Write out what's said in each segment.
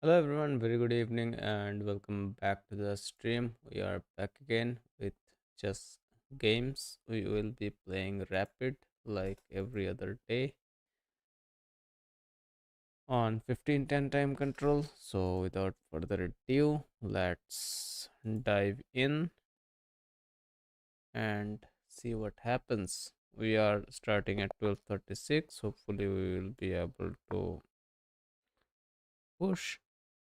Hello everyone, very good evening and welcome back to the stream. We are back again with just games. We will be playing Rapid like every other day on 15:10 time control. So without further ado, let's dive in and see what happens. We are starting at 12:36. Hopefully we will be able to push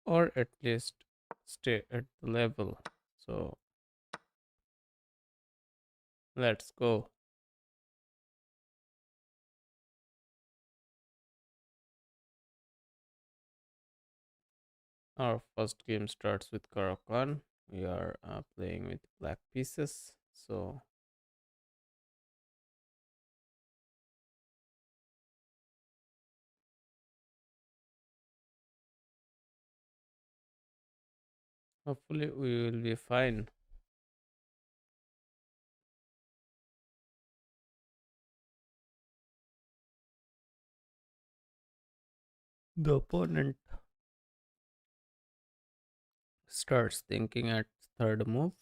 or at least stay at the level. So let's go. Our first game starts with Karakan. We are playing with black pieces. So hopefully we will be fine. The opponent starts thinking at third move.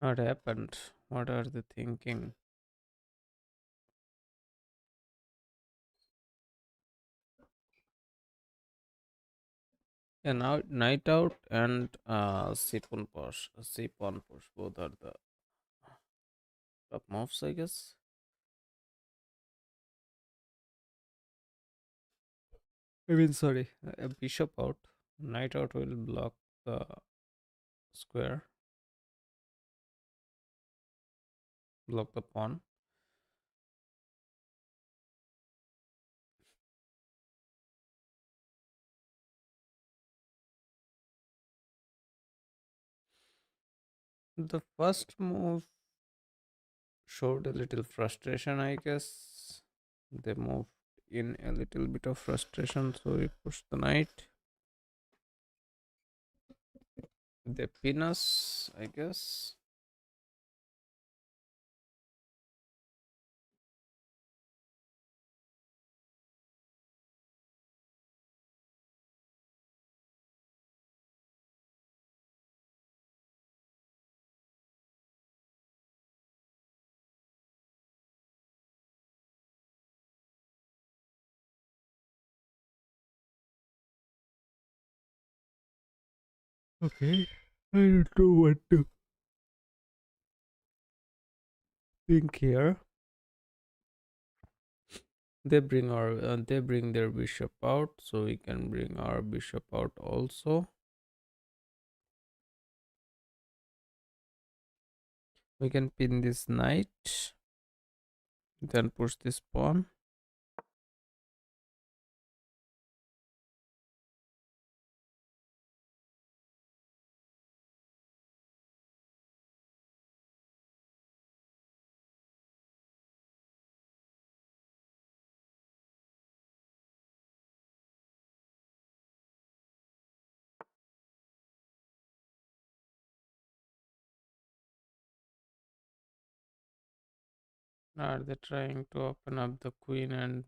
What happened? What are they thinking? Yeah, now night out and sip on push. Both are the top moves, I guess. I mean, sorry, a bishop out. Knight out will block the square, block the pawn. The first move showed a little frustration, I guess. They moved in a little bit of frustration, so we pushed the knight. They pin us, I guess. Okay, I don't know what to think here. They bring their bishop out, so we can bring our bishop out also. We can pin this knight, then push this pawn. Are they trying to open up the queen and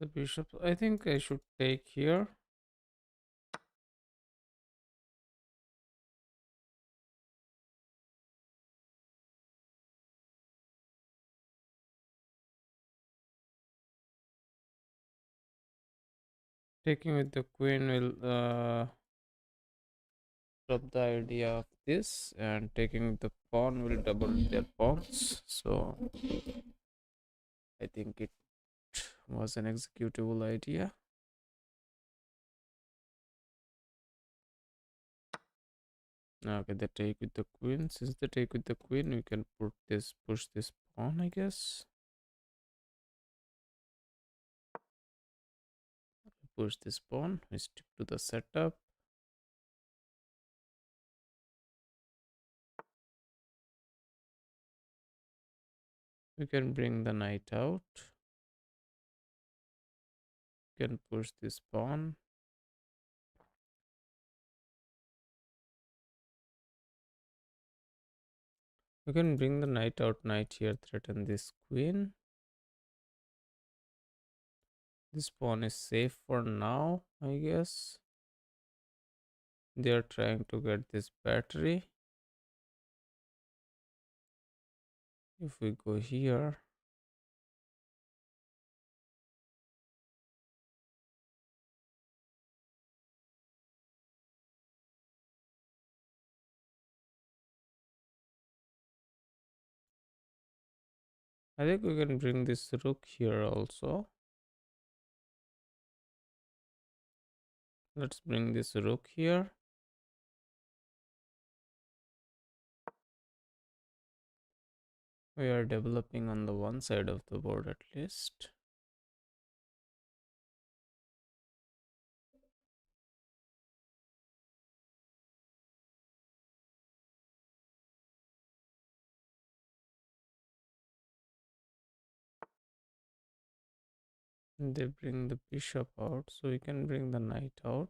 the bishop? I think I should take here. Taking with the queen will drop the idea of this, and taking the pawn will double their pawns. So I think it was an executable idea. Okay, they take with the queen. Since they take with the queen, we can push this pawn, I guess. Push this pawn. We stick to the setup. We can bring the knight out. We can push this pawn. We can bring the knight out. Knight here threaten this queen. This pawn is safe for now, I guess. They are trying to get this battery. If we go here, I think we can bring this rook here also. Let's bring this rook here. We are developing on the one side of the board at least. They bring the bishop out, so we can bring the knight out.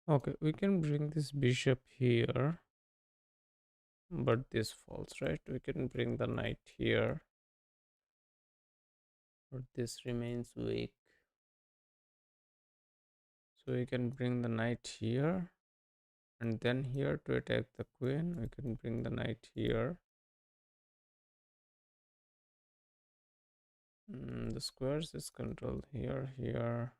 Okay, we can bring this bishop here, but this falls, right? We can bring the knight here, but this remains weak. So we can bring the knight here, and then here to attack the queen, we can bring the knight here. The squares is controlled here, here.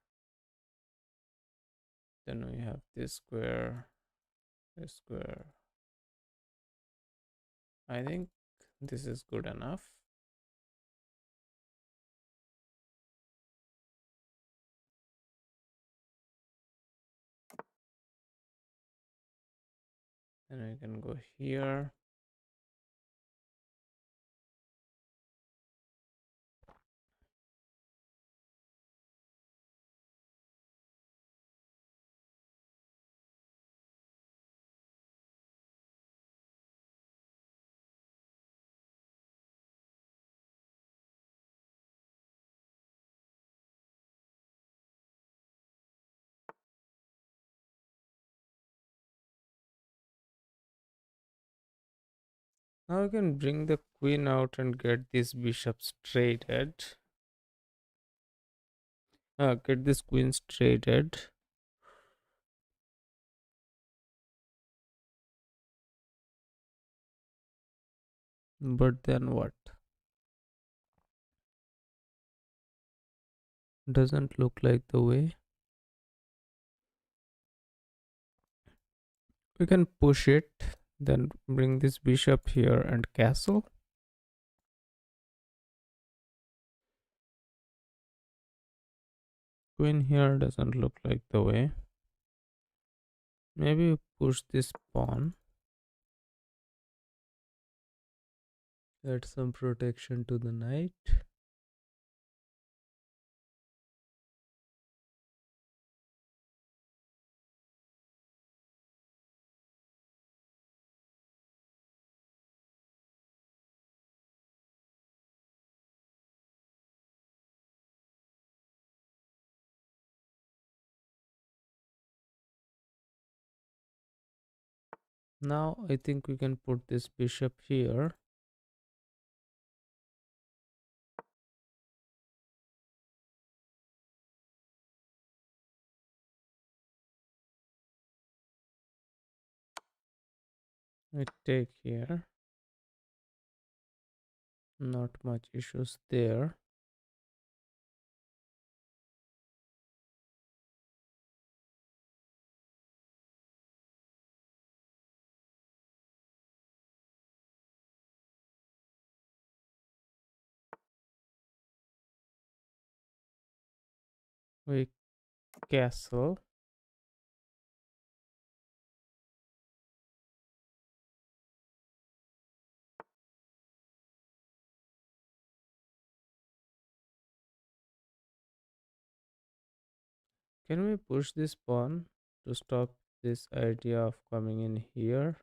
Then we have this square, this square. I think this is good enough. Then we can go here. Now we can bring the queen out and get this bishop traded. Get this queen traded. But then what? Doesn't look like the way. We can push it, then bring this bishop here and castle. Queen here doesn't look like the way. Maybe we push this pawn. Add some protection to the knight. Now I think we can put this bishop here. We take here. Not much issues there. We castle. Can we push this pawn to stop this idea of coming in here?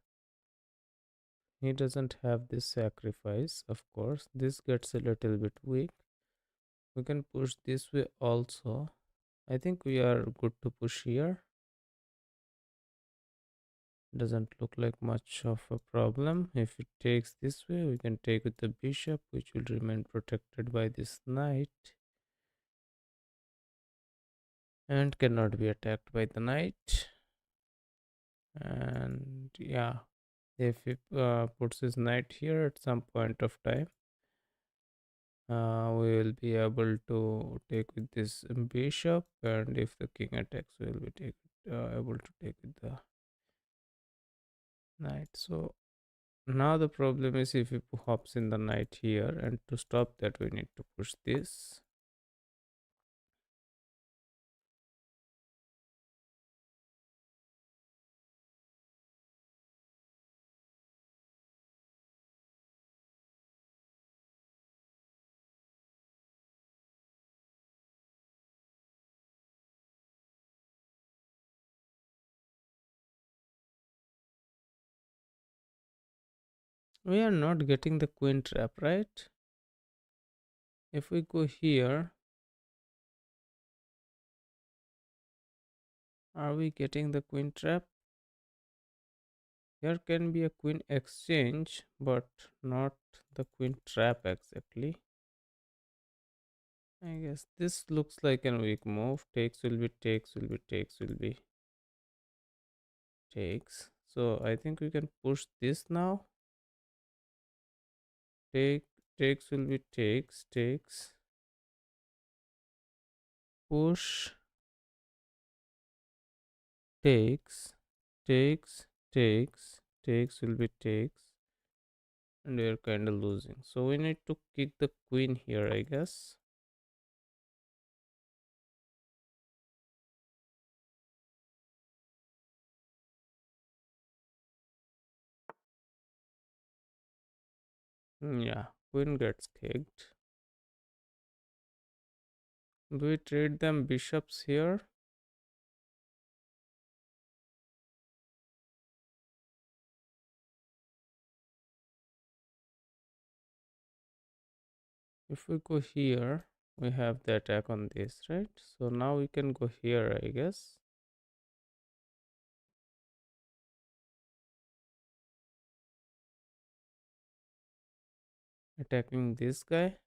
He doesn't have this sacrifice, of course. This gets a little bit weak. We can push this way also. I think we are good to push here. Doesn't look like much of a problem. If it takes this way, we can take with the bishop, which will remain protected by this knight and cannot be attacked by the knight. And yeah, if he puts his knight here at some point of time, we will be able to take with this bishop, and if the king attacks, we will be able to take with the knight. So now the problem is if he hops in the knight here, and to stop that we need to push this. We are not getting the queen trap, right? If we go here, are we getting the queen trap? Here can be a queen exchange, but not the queen trap exactly. I guess this looks like a weak move. Takes will be takes will be takes will be takes. So I think we can push this now. Take takes will be takes push takes will be takes, and we are kind of losing. So we need to kick the queen here, I guess. Yeah, queen gets kicked. Do we trade them bishops here? If we go here, we have the attack on this, right? So now we can go here, I guess. Attacking this guy.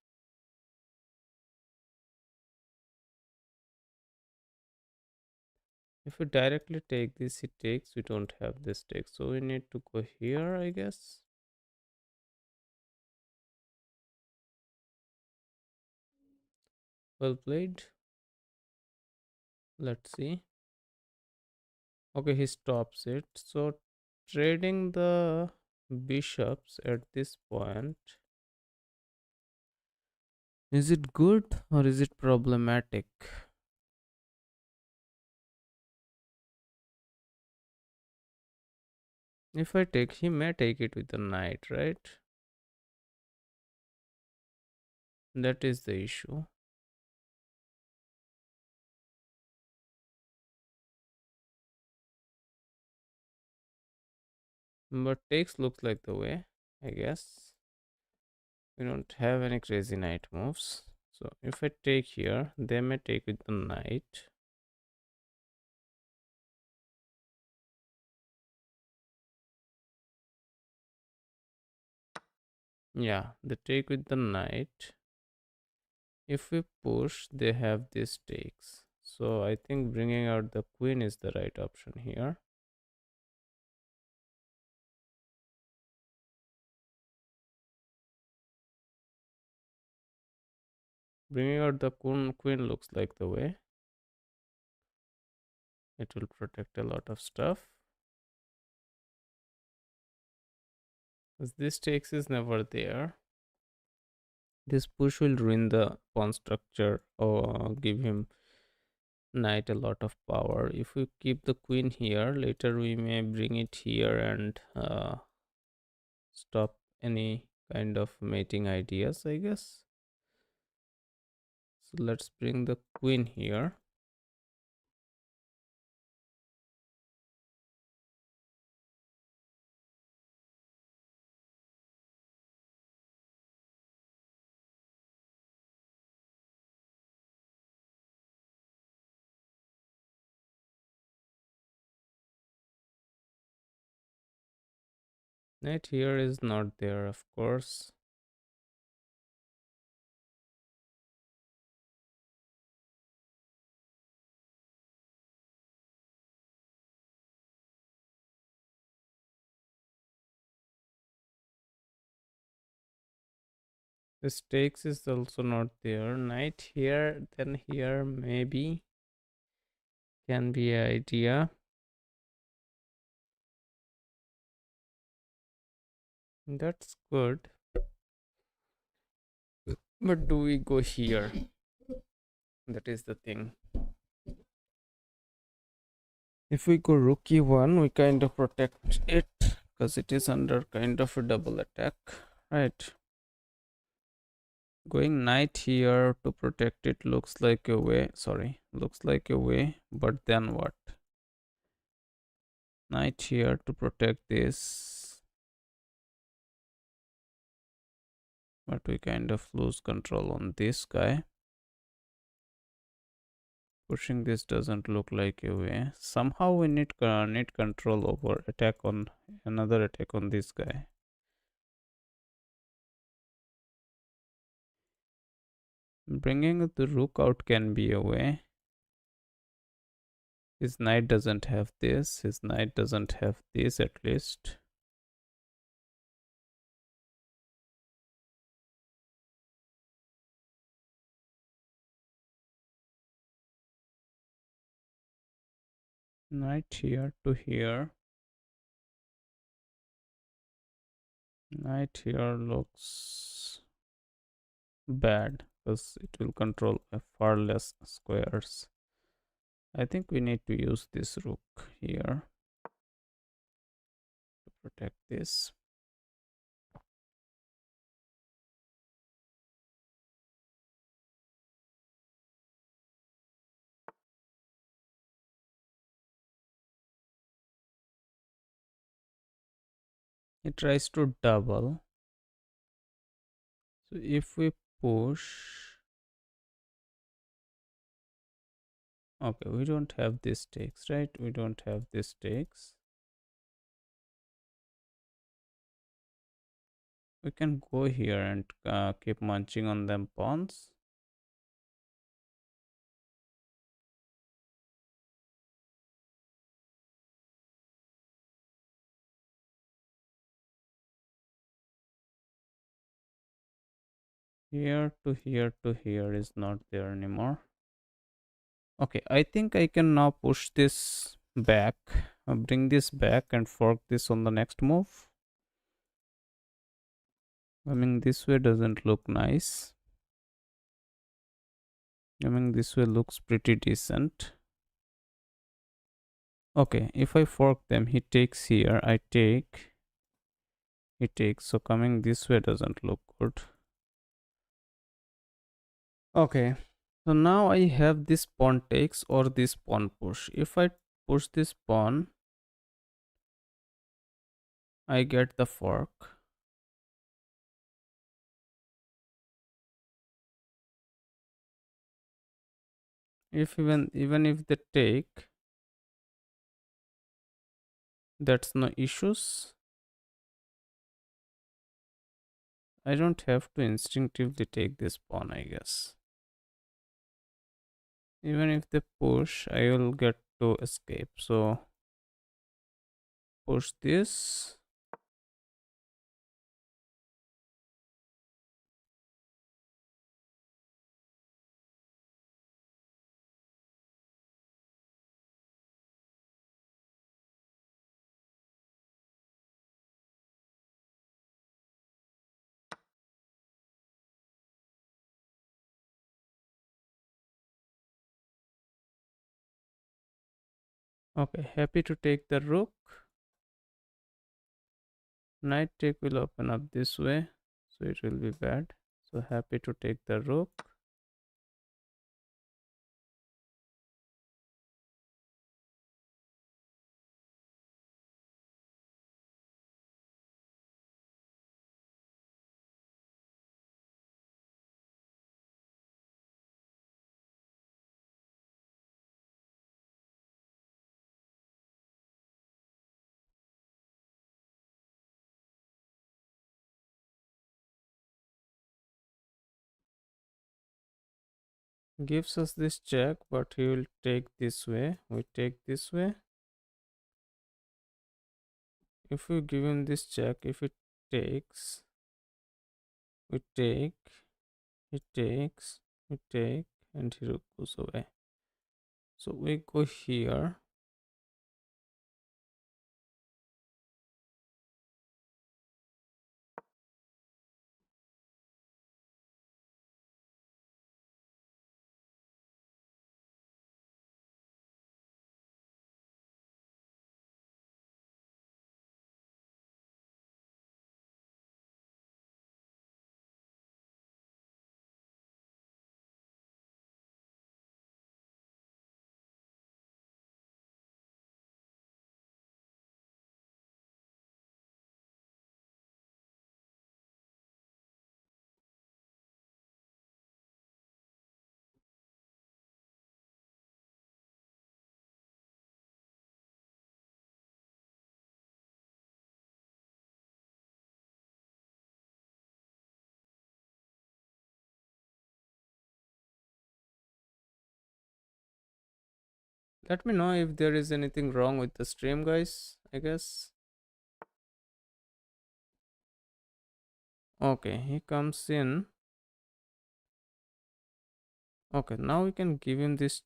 If we directly take this, he takes. We don't have this take, so we need to go here, I guess. Well played. Let's see. Okay, he stops it. So trading the bishops at this point, is it good or is it problematic? If I take, he may take it with the knight, right? That is the issue. But takes looks like the way, I guess. We don't have any crazy knight moves. So if I take here, they may take with the knight. Yeah, they take with the knight. If we push, they have these takes. So I think bringing out the queen is the right option here. Bringing out the queen looks like the way. It will protect a lot of stuff. As this takes is never there. This push will ruin the pawn structure or give him knight a lot of power. If we keep the queen here, later we may bring it here and stop any kind of mating ideas, I guess. So let's bring the queen here. Knight here is not there, of course. The stakes is also not there. Knight here, then here maybe can be an idea. That's good. But do we go here? That is the thing. If we go rook e1, we kind of protect it because it is under kind of a double attack, right? Going knight here to protect it looks like a way. Sorry, looks like a way. But then what? Knight here to protect this. But we kind of lose control on this guy. Pushing this doesn't look like a way. Somehow we need control over attack on another attack on this guy. Bringing the rook out can be a way. His knight doesn't have this. His knight doesn't have this at least. Knight here to here. Knight here looks bad because it will control far less squares. I think we need to use this rook here to protect this. It tries to double. So if we push, okay, we don't have these stakes, right? We don't have these stakes. We can go here and keep munching on them pawns. Here to here to here is not there anymore. Okay, I think I can now push this back, bring this back and fork this on the next move. I mean, this way doesn't look nice. I mean, this way looks pretty decent. Okay, if I fork them, he takes here, I take, he takes. So coming this way doesn't look good. Okay, so now I have this pawn takes or this pawn push. If I push this pawn, I get the fork. If even if they take, that's no issues. I don't have to instinctively take this pawn, I guess. Even if they push, I will get to escape. So push this. Okay, happy to take the rook. Knight take will open up this way, so it will be bad. So happy to take the rook. Gives us this check, but he will take this way. We take this way. If we give him this check, if it takes, we take, he takes, we take, and he goes away. So we go here. Let me know if there is anything wrong with the stream, guys. I guess. Okay, he comes in. Okay, now we can give him this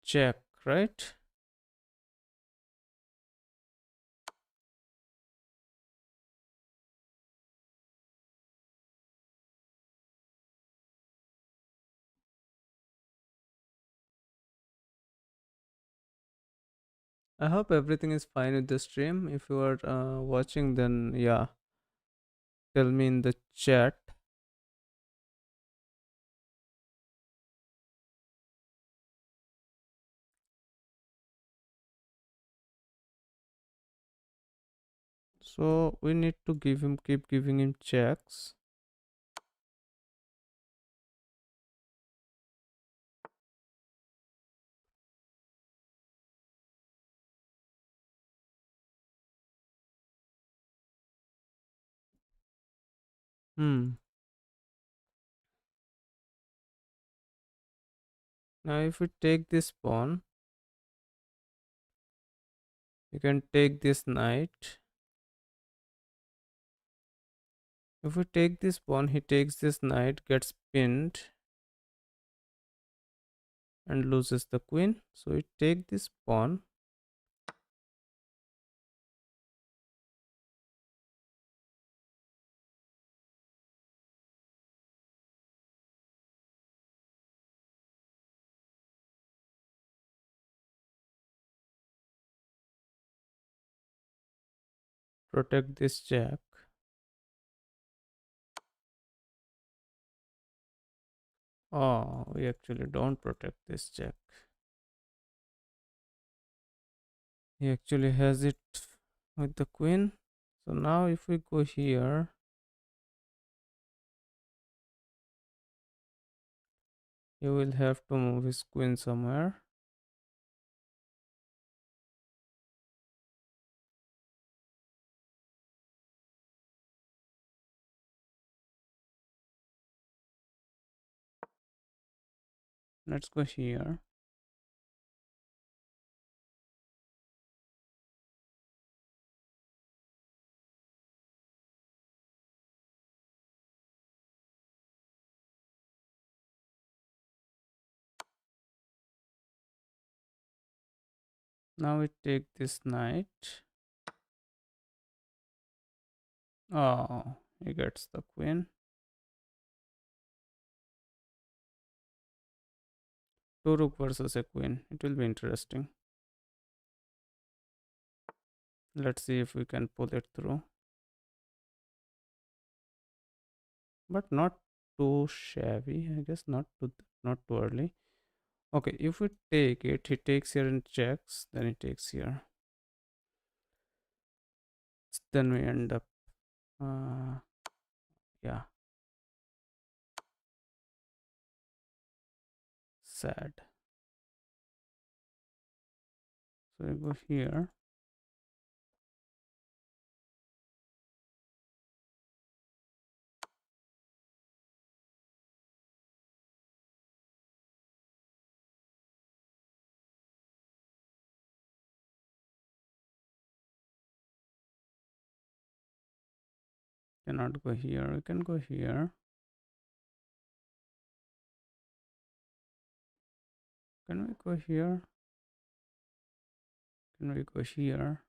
check, right? I hope everything is fine with the stream. If you are watching, then yeah, tell me in the chat. So we need to keep giving him checks. Hmm. Now if we take this pawn, you can take this knight. If we take this pawn, he takes this knight, gets pinned, and loses the queen. So we take this pawn. Protect this jack. Oh, we actually don't protect this jack. He actually has it with the queen. So now if we go here, he will have to move his queen somewhere. Let's go here. Now we take this knight. Oh, he gets the queen. Two rook versus a queen. It will be interesting. Let's see if we can pull it through, but not too shabby, I guess. Not too early. Okay, if we take it, he takes here and checks, then he takes here, then we end up yeah, sad. So we go here, cannot go here, we can go here, can we go here, can we go here?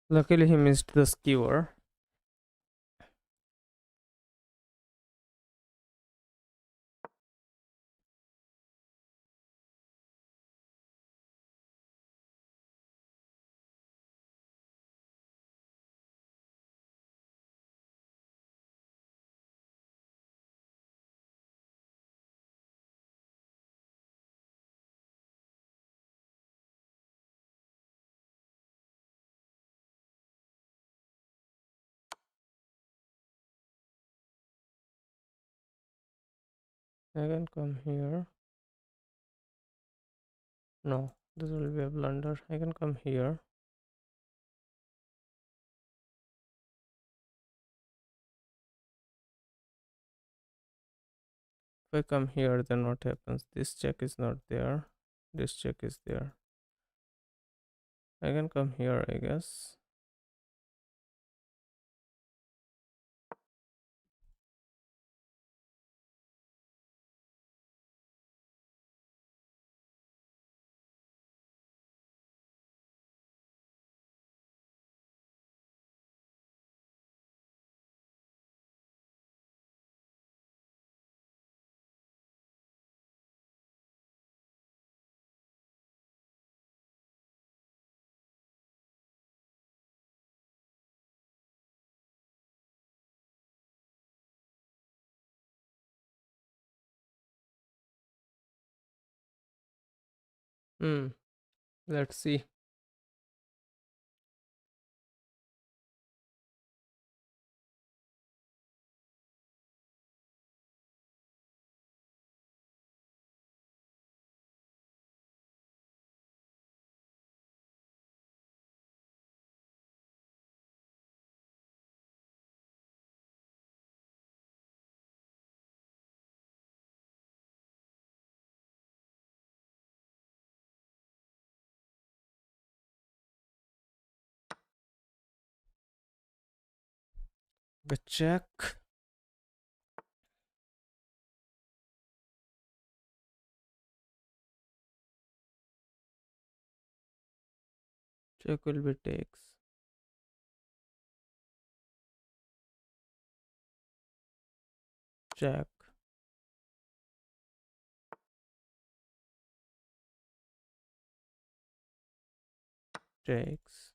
Luckily he missed the skewer. I can come here. No, this will be a blunder. I can come here. If I come here, then what happens? This check is not there. This check is there. I can come here, I guess. Hmm. Let's see. The check. Check will be takes. Check. Takes.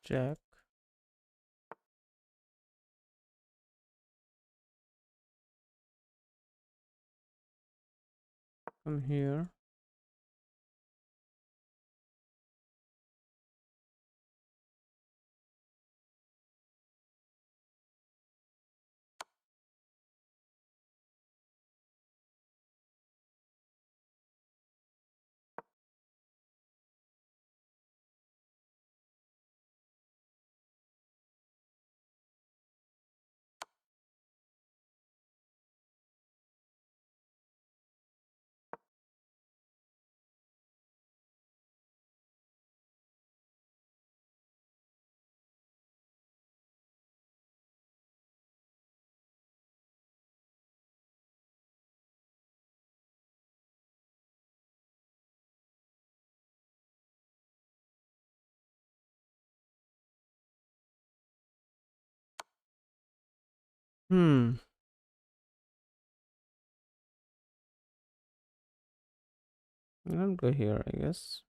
Check. Come here. Hmm. I'll go here, I guess.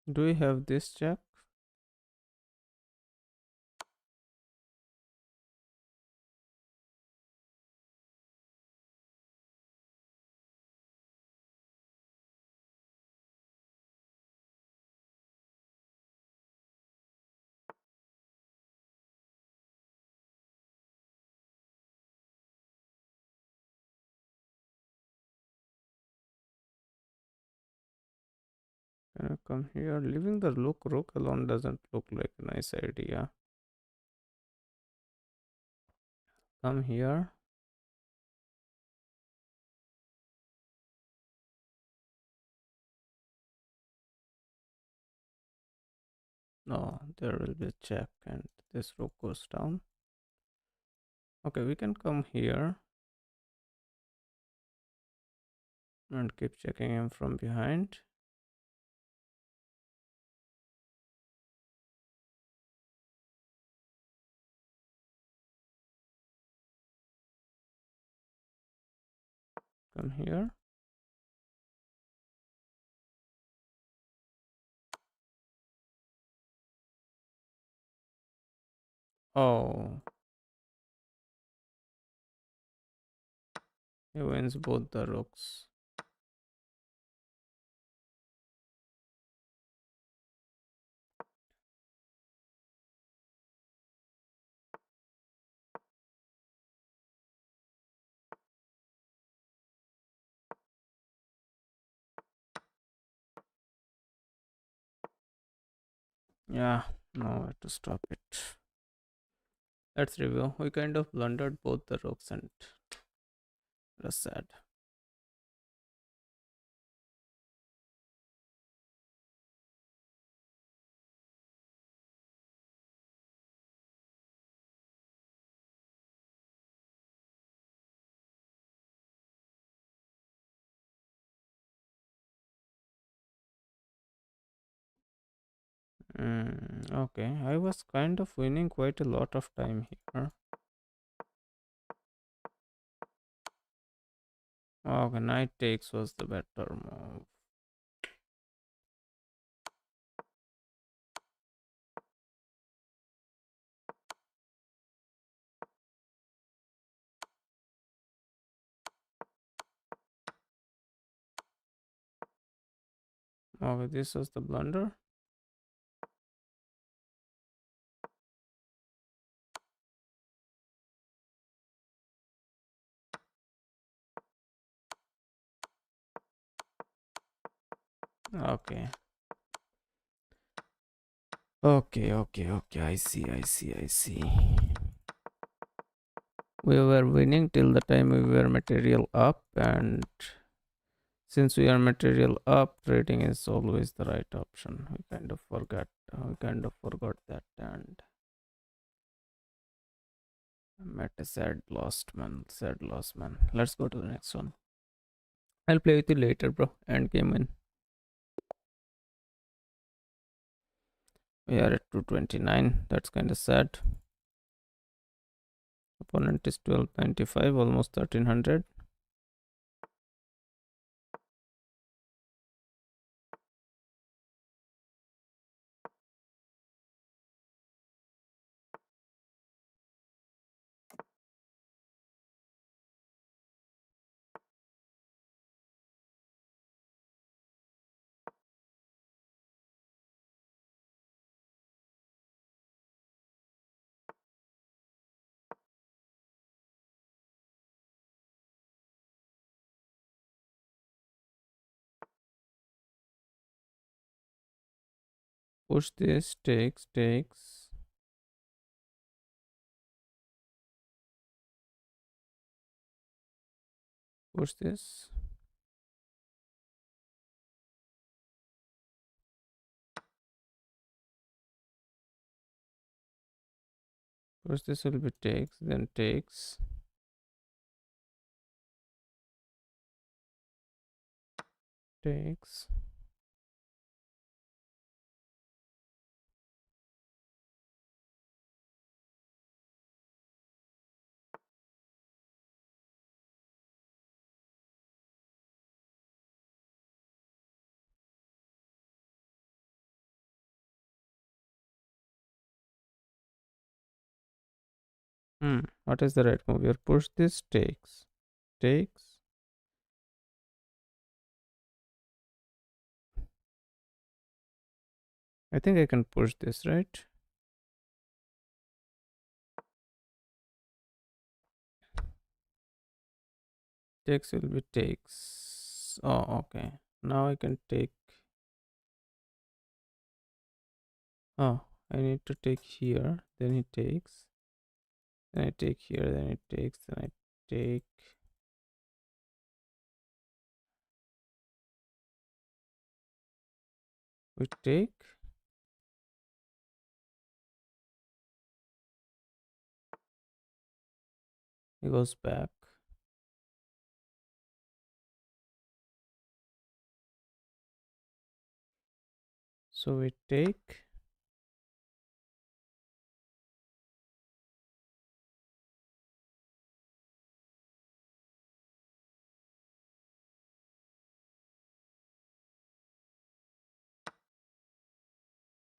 Do we have this check? Can I come here? Leaving the rook alone doesn't look like a nice idea. Come here. No, there will be a check and this rook goes down. Okay, we can come here and keep checking him from behind. Come here. Oh, he wins both the rooks. Yeah, now I have to stop it. Let's review. We kind of blundered both the rooks and that's sad. Okay, I was kind of winning quite a lot of time here. Okay, knight takes was the better move. Okay, this was the blunder. Okay. Okay. I see. We were winning till the time we were material up, and since we are material up, trading is always the right option. We kind of forgot that, and met a sad lost man. Sad lost man. Let's go to the next one. I'll play with you later, bro. End game in. We are at 229. That's kind of sad. Opponent is 1295, almost 1300. Push this, takes. Push this. Push this will be takes, then takes. Takes. What is the right move here? Push this, takes. Takes. I think I can push this, right? Takes will be takes. Oh, okay. Now I can take. Oh, I need to take here. Then he takes. Then I take here. Then it takes. Then I take. We take. He goes back. So we take.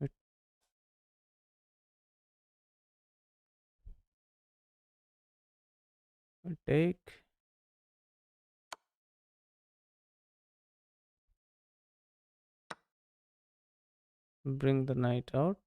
We, we take. Bring the knight out.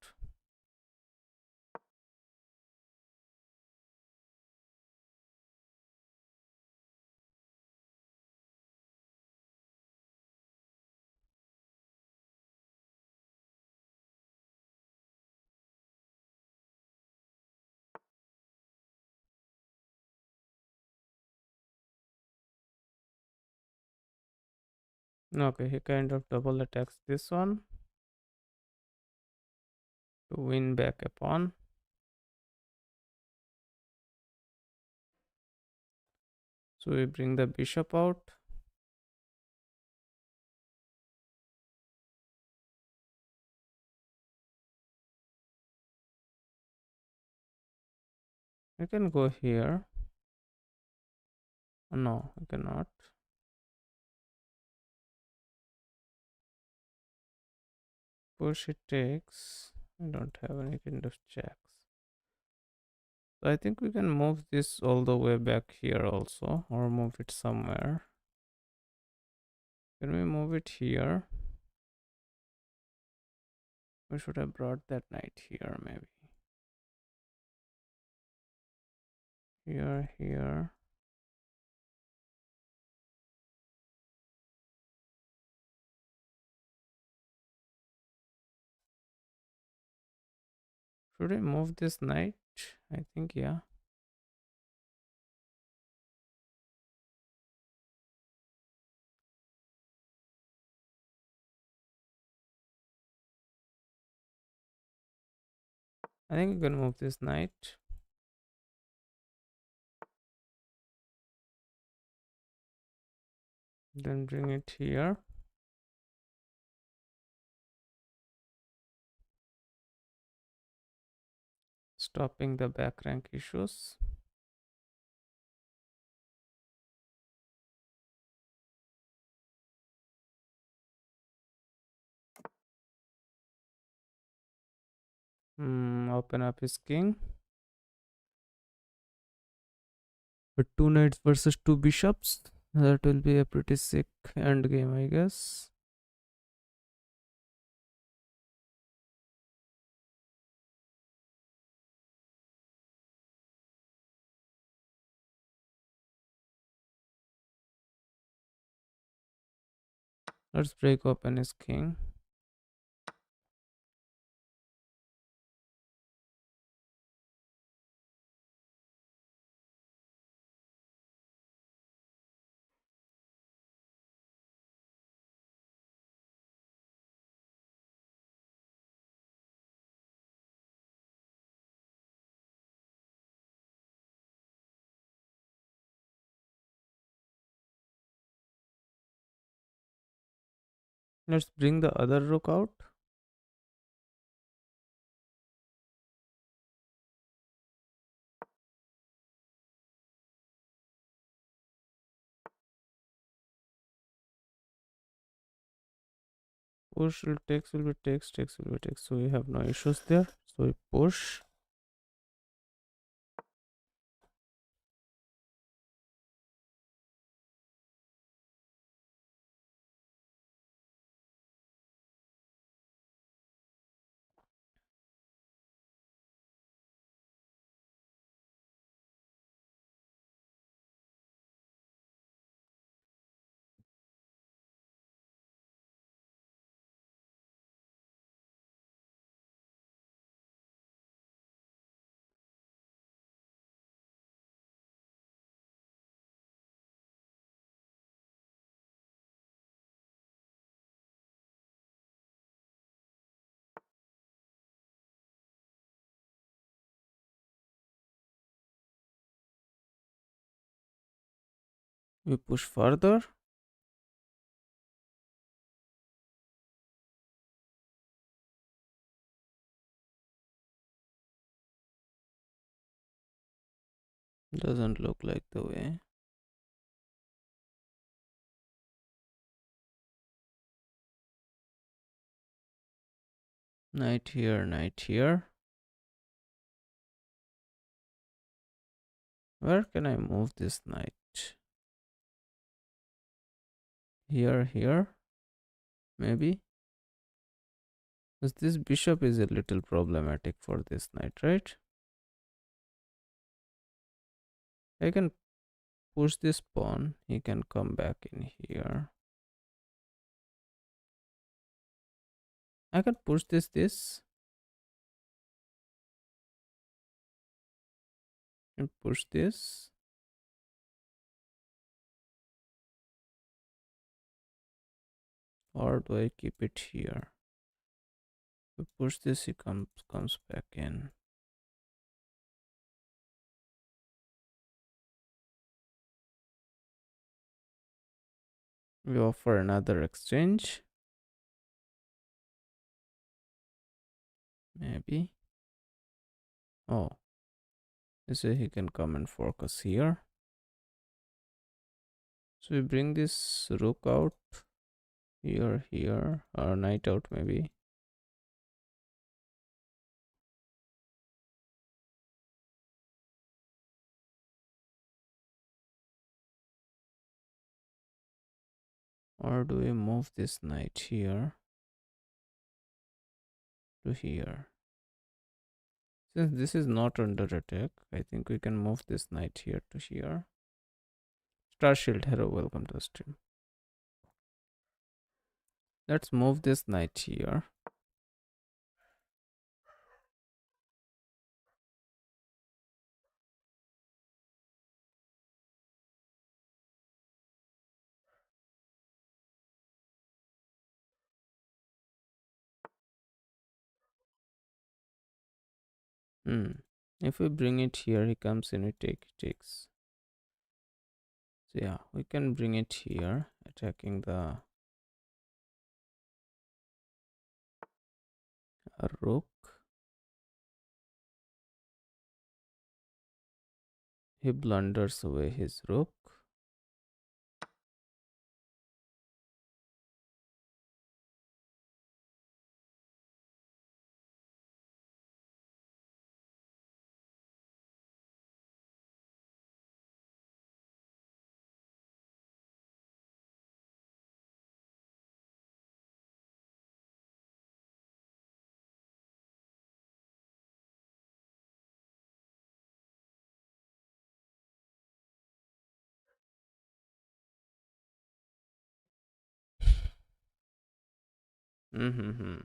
Okay, he kind of double attacks this one to win back a pawn. So we bring the bishop out. I can go here. No, I cannot. Push it takes. I don't have any kind of checks. So I think we can move this all the way back here also, or move it somewhere. Can we move it here? We should have brought that knight here, maybe. Here. Should I move this knight? I think, yeah. I think we can move this knight. Then bring it here. Stopping the back rank issues. Open up his king. But two knights versus two bishops. That will be a pretty sick end game, I guess. Let's break open his king. Let's bring the other rook out. Push will takes will be takes will be takes. So we have no issues there. So we push. We push further. Doesn't look like the way. Knight here, knight here. Where can I move this knight? Here, maybe. Because this bishop is a little problematic for this knight, right? I can push this pawn. He can come back in here. I can push this and push this. Or do I keep it here? We push this, he comes back in. We offer another exchange. Maybe. Oh. You say he can come and fork us here. So we bring this rook out. Here. Or knight out maybe. Or do we move this knight here to here? Since this is not under attack, I think we can move this knight here to here. Star Shield Hero, welcome to the stream. Let's move this knight here. Hmm. If we bring it here, he comes in, we takes. So yeah, we can bring it here, attacking the rook. He blunders away his rook. Mm-hmm.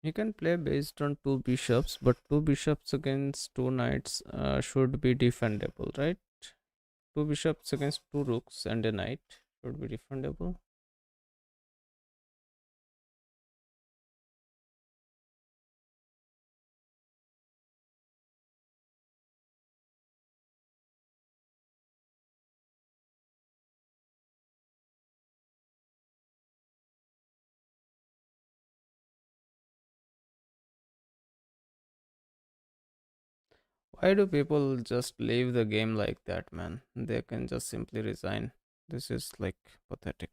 You can play based on two bishops, but two bishops against two knights should be defendable, right? Two bishops against two rooks and a knight should be defendable. Why do people just leave the game like that, man? They can just simply resign. This is like pathetic.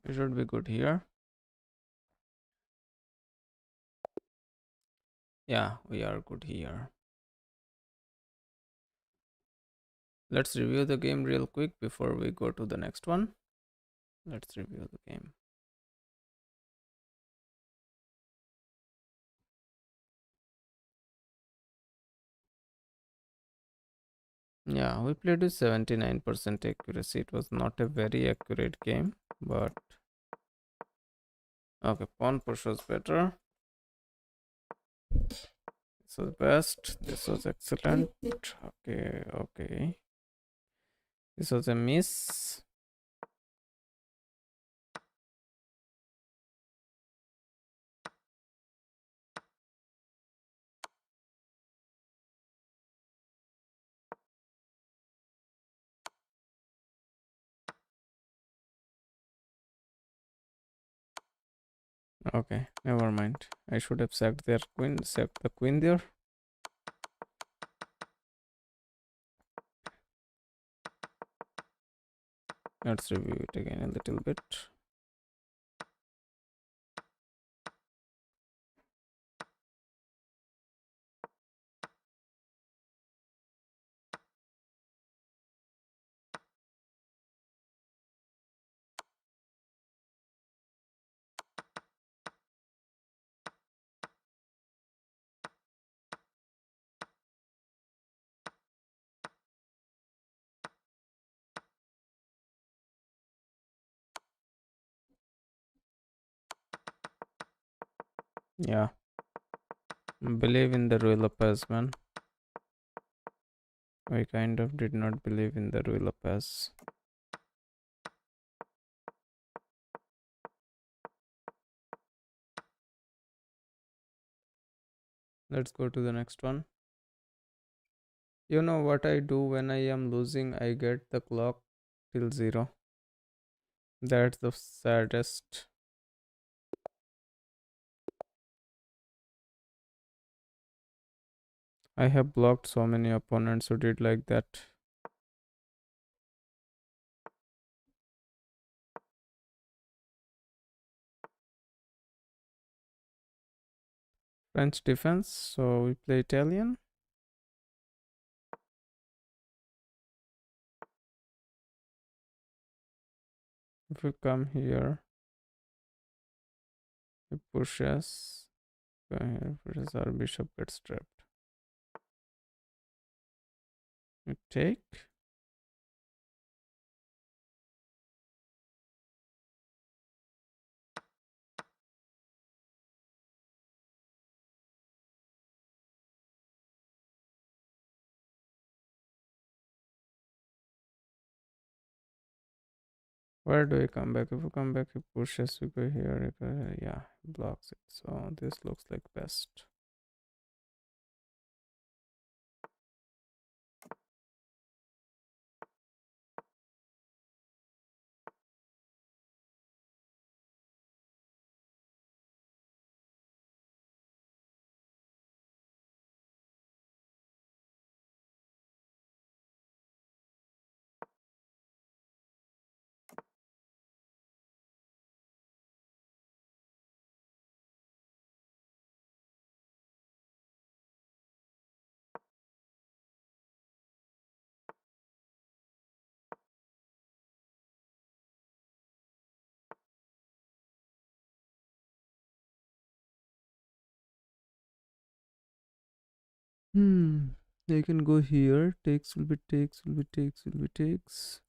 We should be good here. Yeah, we are good here. Let's review the game real quick before we go to the next one. Let's review the game. Yeah, we played with 79% accuracy. It was not a very accurate game, but okay, pawn push was better. This was best. This was excellent. Okay, okay. This was a miss. Okay, never mind. I should have sacked their queen, sacked the queen there. Let's review it again a little bit. Yeah, believe in the Ruler Pass, man. I kind of did not believe in the Ruler Pass. Let's go to the next one. You know what I do when I am losing? I get the clock till 0. That's the saddest. I have blocked so many opponents who did like that. French defense, so we play Italian. If we come here, he pushes. Go here, pushes, our bishop gets trapped. We take. Where do we come back? If we come back, he pushes, we go here, we go here. Yeah, blocks it. So this looks like best. They can go here. Takes will be takes, will be takes, will be takes.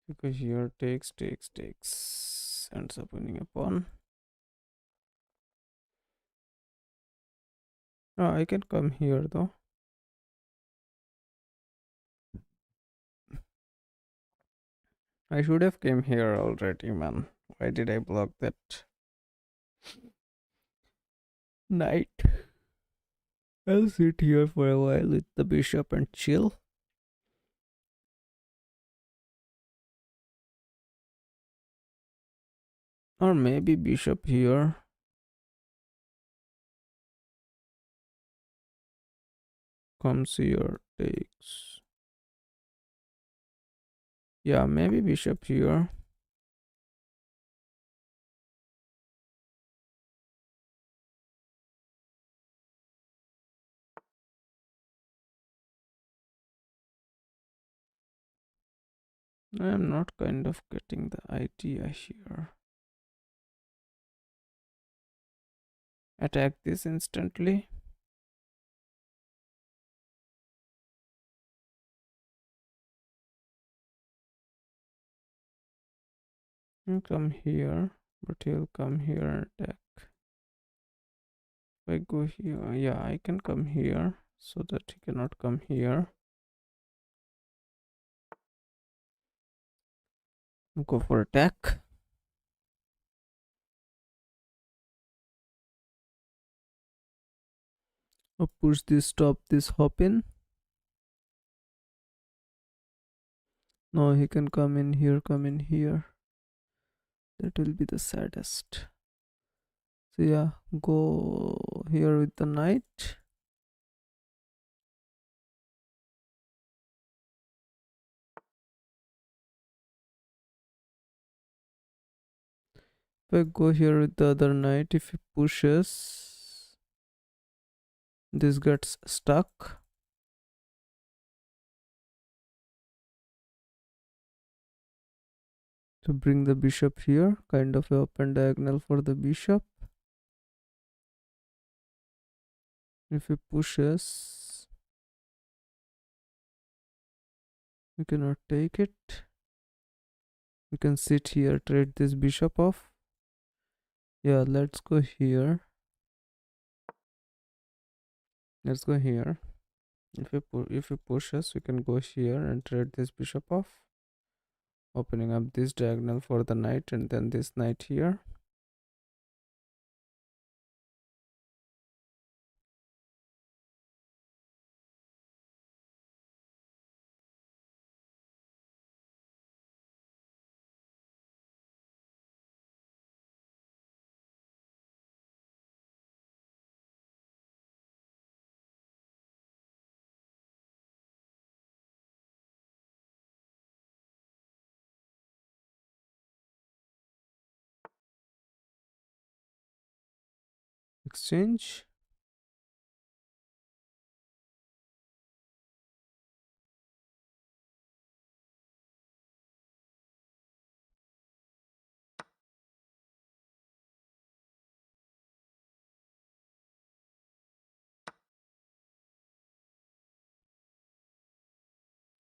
Because here takes, takes, takes. Ends up winning a pawn. Oh, I can come here though. I should have came here already, man. Why did I block that knight? I'll sit here for a while with the bishop and chill. Or maybe bishop here. Comes here, takes. Yeah, maybe bishop here. I am not kind of getting the idea here. Attack this instantly. And come here, but he'll come here and attack. If I go here, yeah, I can come here so that he cannot come here. Go for attack. Or push this, stop this, hop in. No, he can come in here, come in here. That will be the saddest. So yeah, go here with the knight. If I go here with the other knight, if he pushes, this gets stuck. To bring the bishop here, kind of a open diagonal for the bishop. If he pushes, we cannot take it. We can sit here, trade this bishop off. Yeah, let's go here. Let's go here. If he pushes, we can go here and trade this bishop off, opening up this diagonal for the knight and then this knight here. exchange.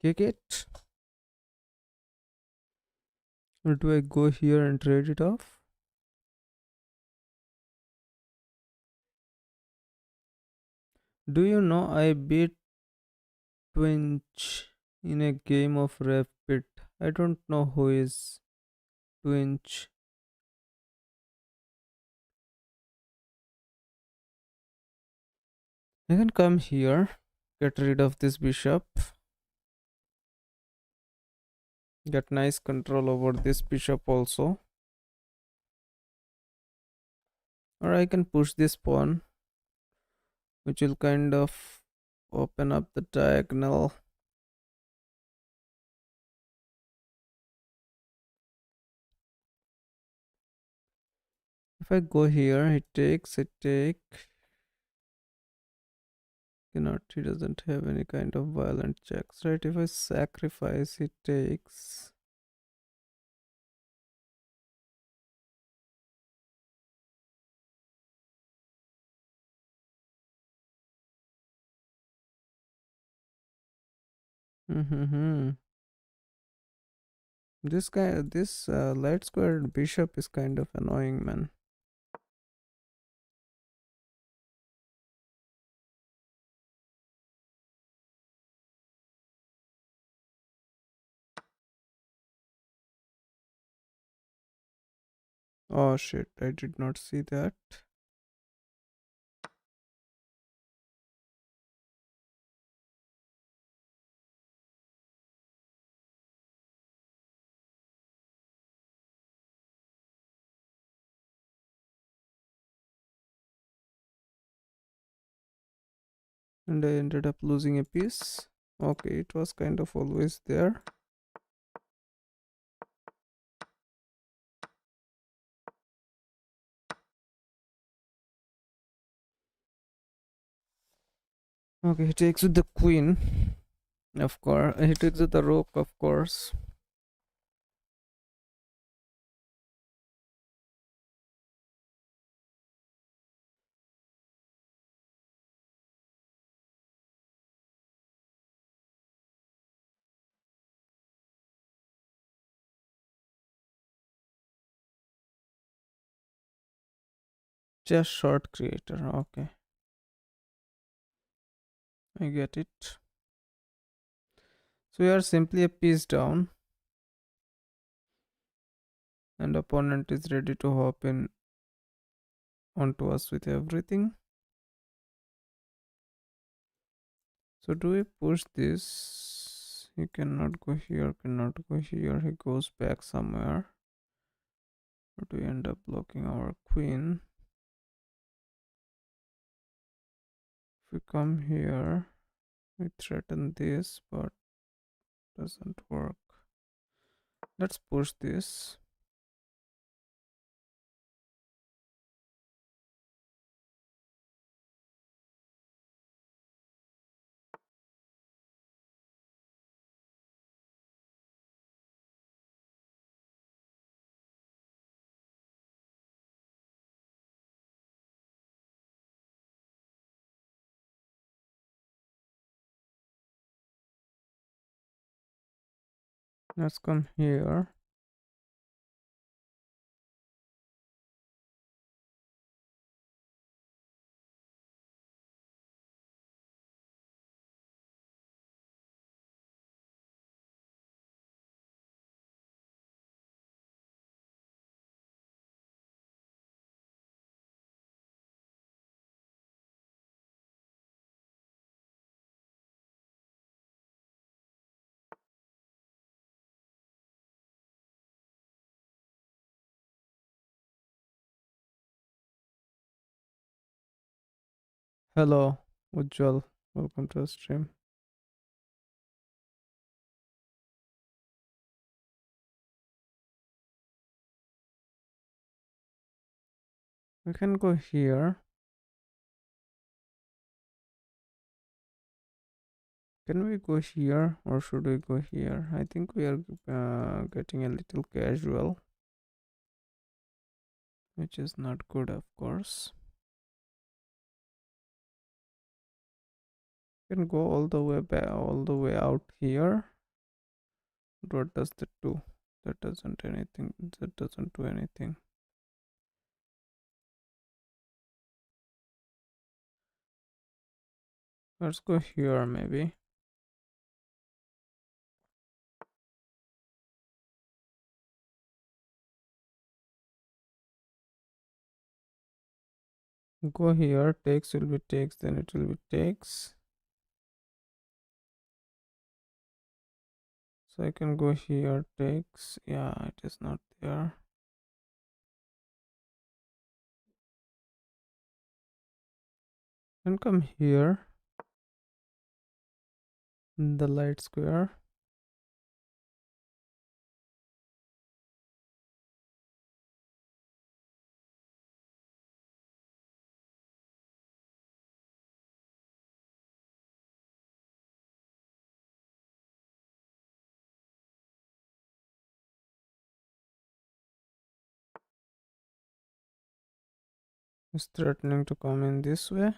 Kick it. Or do I go here and trade it off? Do you know I beat Twinch in a game of Rapid? I don't know who is Twinch. I can come here, get rid of this bishop, get nice control over this bishop also. Or I can push this pawn, which will kind of open up the diagonal. If I go here, he takes, I take. Cannot, he doesn't have any kind of violent checks, right? If I sacrifice, he takes. Mm-hmm. This guy, this light squared bishop is kind of annoying, man. Oh shit, I did not see that. And I ended up losing a piece. Okay, it was kind of always there. Okay, he takes with the queen. Of course, he takes with the rook, of course. Just short creator. Okay, I get it. So we are simply a piece down, and opponent is ready to hop in onto us with everything. So do we push this? He cannot go here, cannot go here. He goes back somewhere. But we end up blocking our queen. If we come here, we threaten this, but doesn't work. Let's push this. Let's come here. Hello, Ujjwal. Welcome to the stream. We can go here. Can we go here or should we go here? I think we are getting a little casual, which is not good, of course. Can go all the way back, all the way out here. What does that do? That doesn't anything. That doesn't do anything. Let's go here maybe. Go here. Text will be text. Then it will be text. So I can go here. Text. Yeah, it is not there. And come here. The light square. It's threatening to come in this way.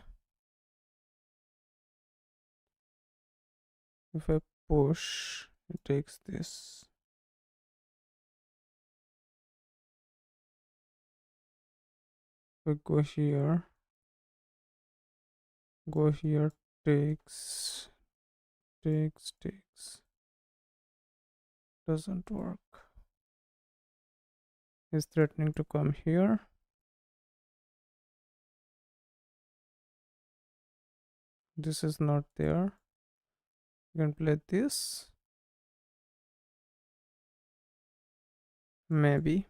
If I push, it takes this. If I go here, takes, doesn't work. It's threatening to come here. This is not there. You can play this. Maybe.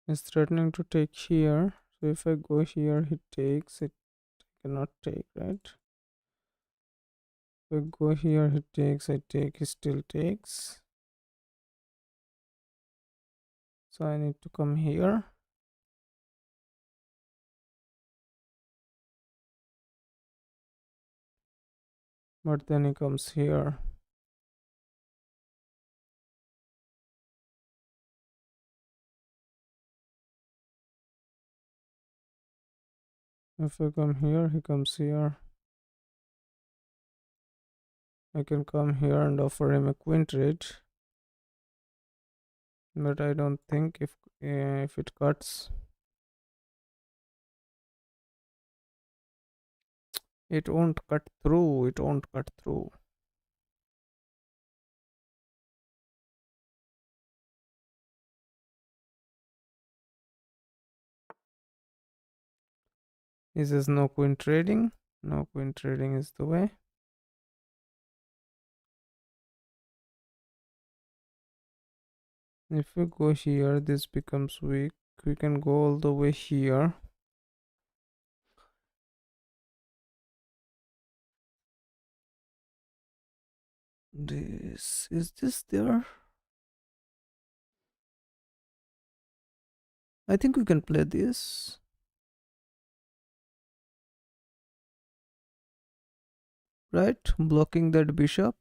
It's threatening to take here. So if I go here, he takes it. Cannot take, right? If I go here, he takes, I take, he still takes. So I need to come here. But then he comes here. If I come here, he comes here. I can come here and offer him a queen trade. But I don't think if it cuts, it won't cut through. It won't cut through. He says no queen trading. No queen trading is the way. If we go here, this becomes weak. We can go all the way here. Is this there? I think we can play this. Right? Blocking that bishop.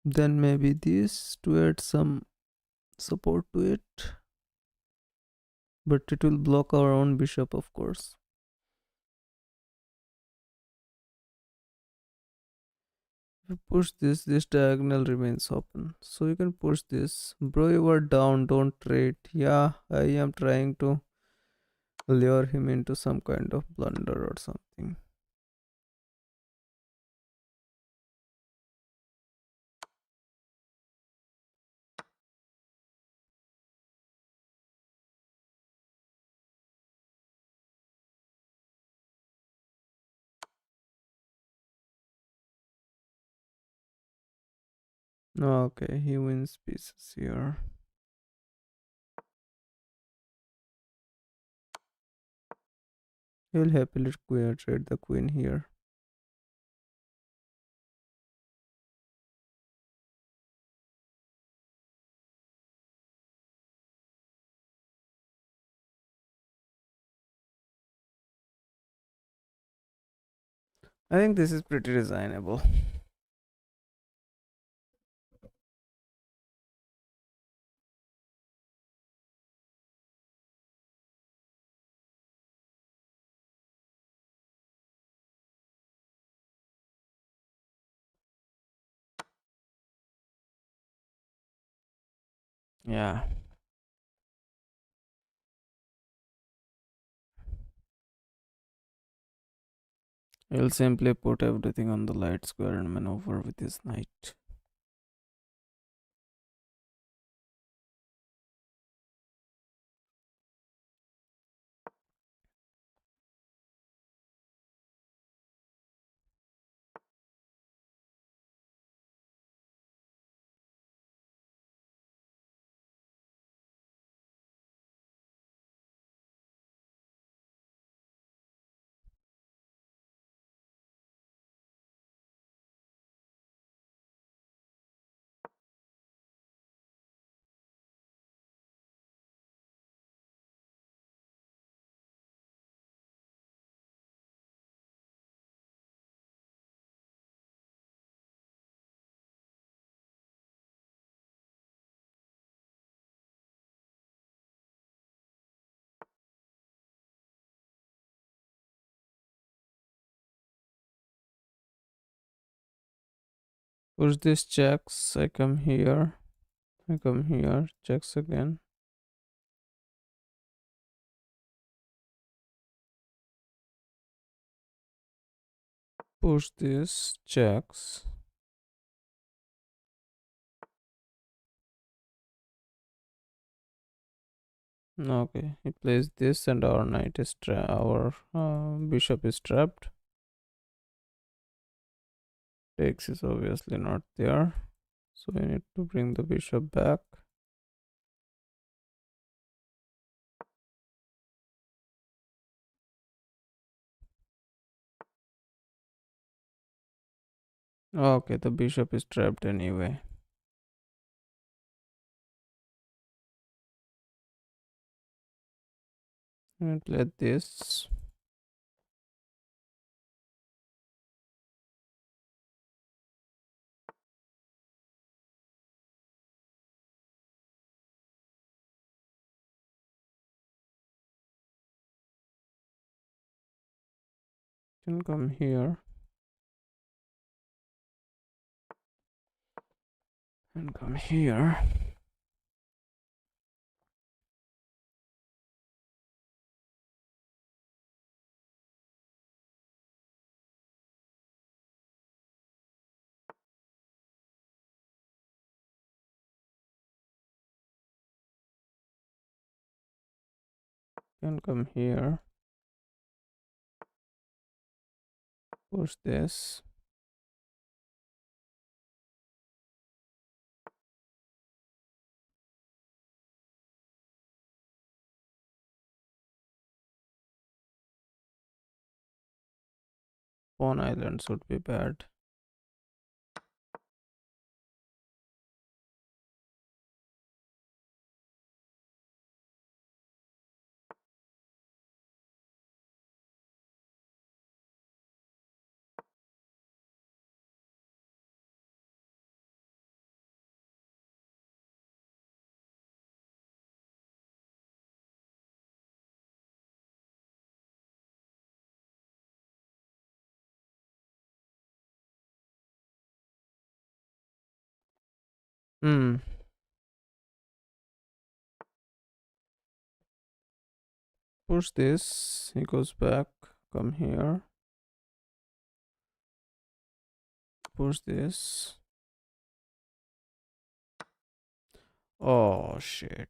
Then maybe this to add some support to it. But it will block our own bishop, of course. If you push this, this diagonal remains open. So you can push this. Bro, you are down, don't trade. Yeah, I am trying to lure him into some kind of blunder or something. Okay, he wins pieces here. He will happily trade the queen here. I think this is pretty resignable. Yeah. He'll simply put everything on the light square and maneuver with his knight. Push this checks. I come here. I come here. Checks again. Push this checks. Okay, he plays this, and our knight is our bishop is trapped. Takes is obviously not there, so we need to bring the bishop back. Okay, the bishop is trapped anyway. And play this. Can come here and come here. Can come here. Push this. Pawn islands would be bad. Hmm. Push this. He goes back. Come here. Push this. Oh shit.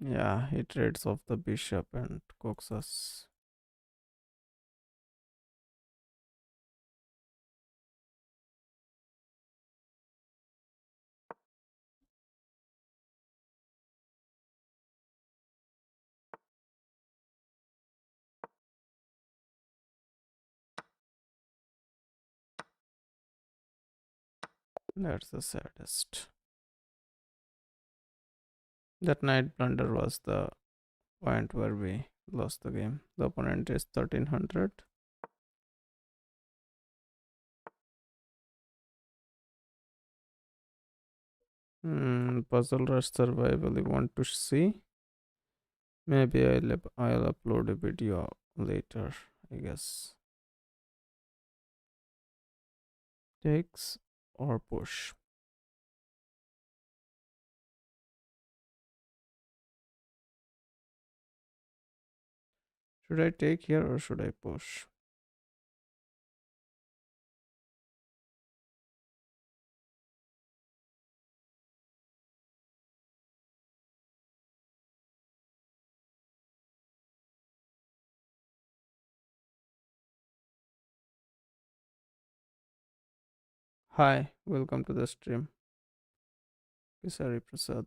Yeah, he trades off the bishop and cooks us. That's the saddest. That knight blunder was the point where we lost the game. The opponent is 1300. Puzzle rush survival you want to see? Maybe I'll upload a video later, I guess. Takes or push. Should I take here or should I push? Hi, welcome to the stream. Kisari Prasad.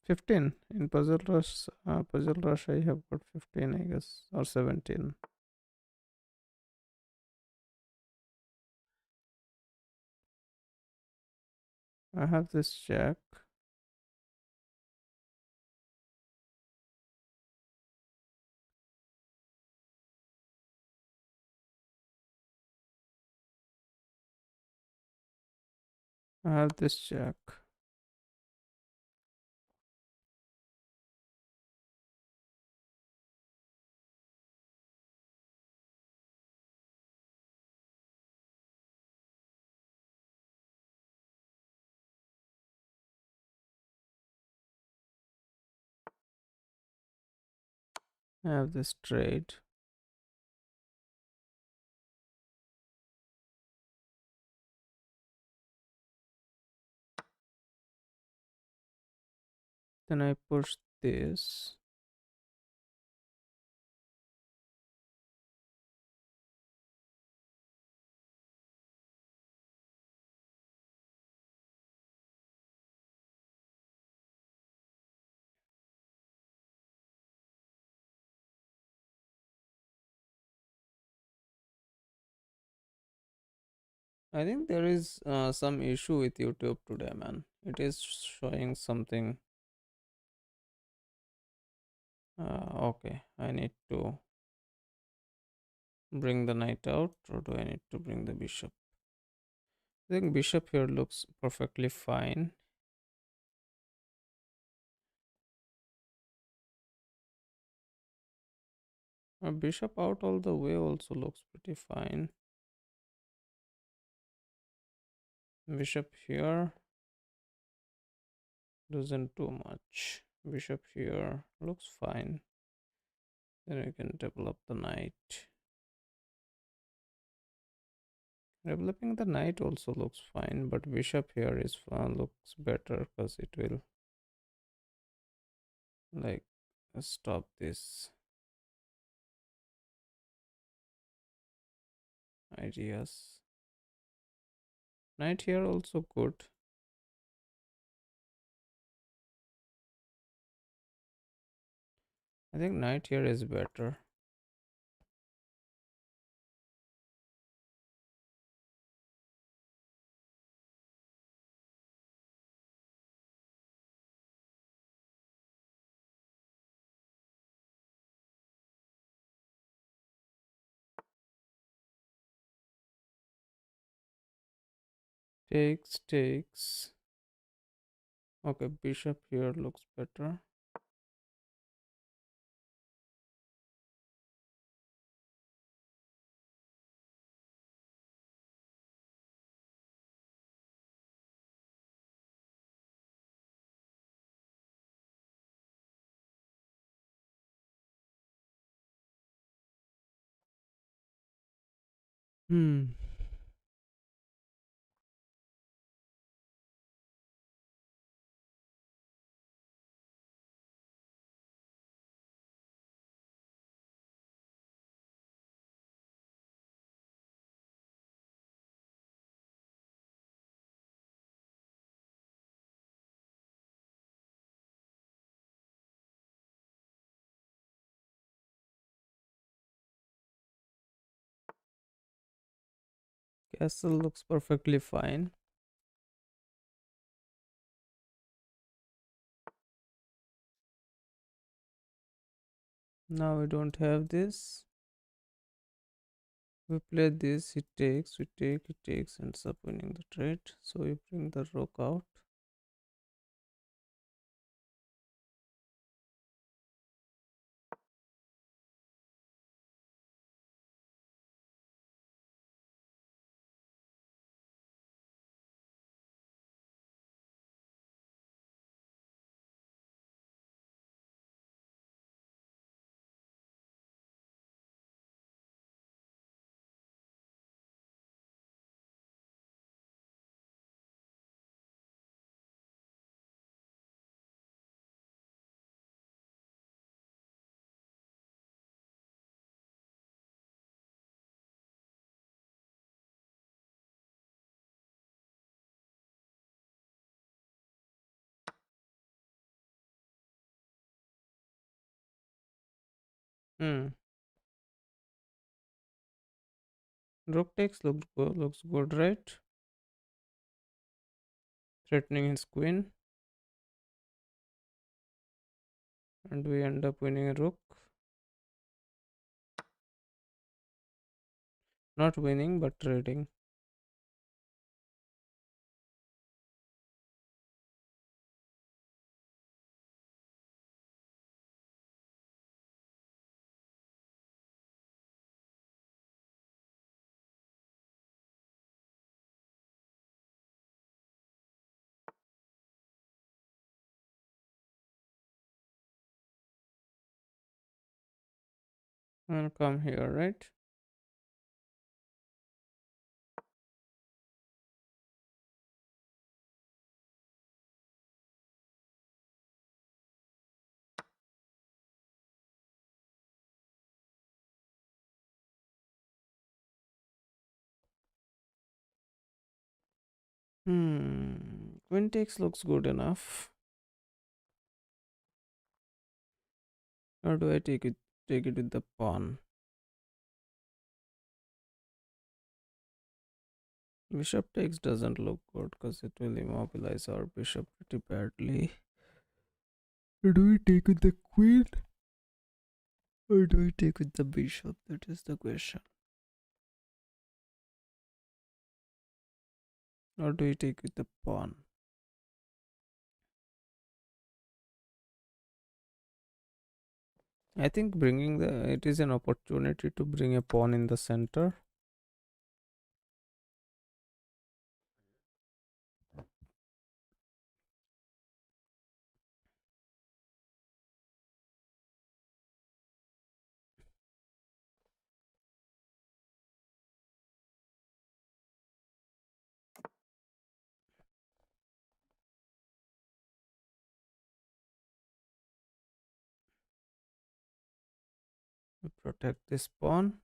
15 in Puzzle Rush. Puzzle Rush, I have got 15, I guess, or 17. I have this jack. I have this jack. I have this trade. Then I push this. I think there is some issue with YouTube today, man. It is showing something. Okay, I need to bring the knight out, or do I need to bring the bishop? I think bishop here looks perfectly fine. Bishop out all the way also looks pretty fine. Bishop here doesn't do much. Bishop here looks fine. Then we can develop the knight. Developing the knight also looks fine, but bishop here is looks better because it will like stop this ideas. Knight here also good. I think knight here is better. Takes. Okay, bishop here looks better. Hmm. Castle looks perfectly fine. Now we don't have this. We play this, he takes, we take, he takes, ends up winning the trade. So we bring the rook out. Hmm. Rook takes looks good, right? Threatening his queen, and we end up winning a rook. Not winning, but trading. And come here, right? Queen takes looks good enough. Or do I take it? Take it with the pawn. Bishop takes doesn't look good because it will immobilize our bishop pretty badly. Do we take with the queen or do we take with the bishop? That is the question. Or do we take with the pawn? I think bringing the it is an opportunity to bring a pawn in the center. We protect this pawn.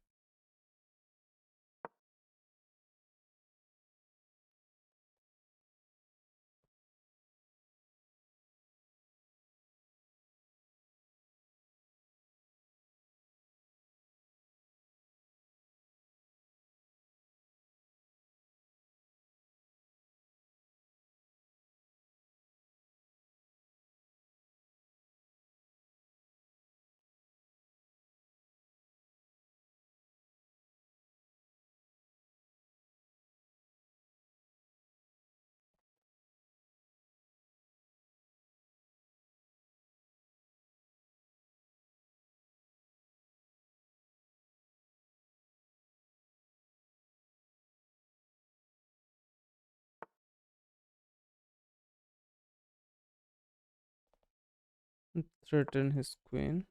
And threaten his queen.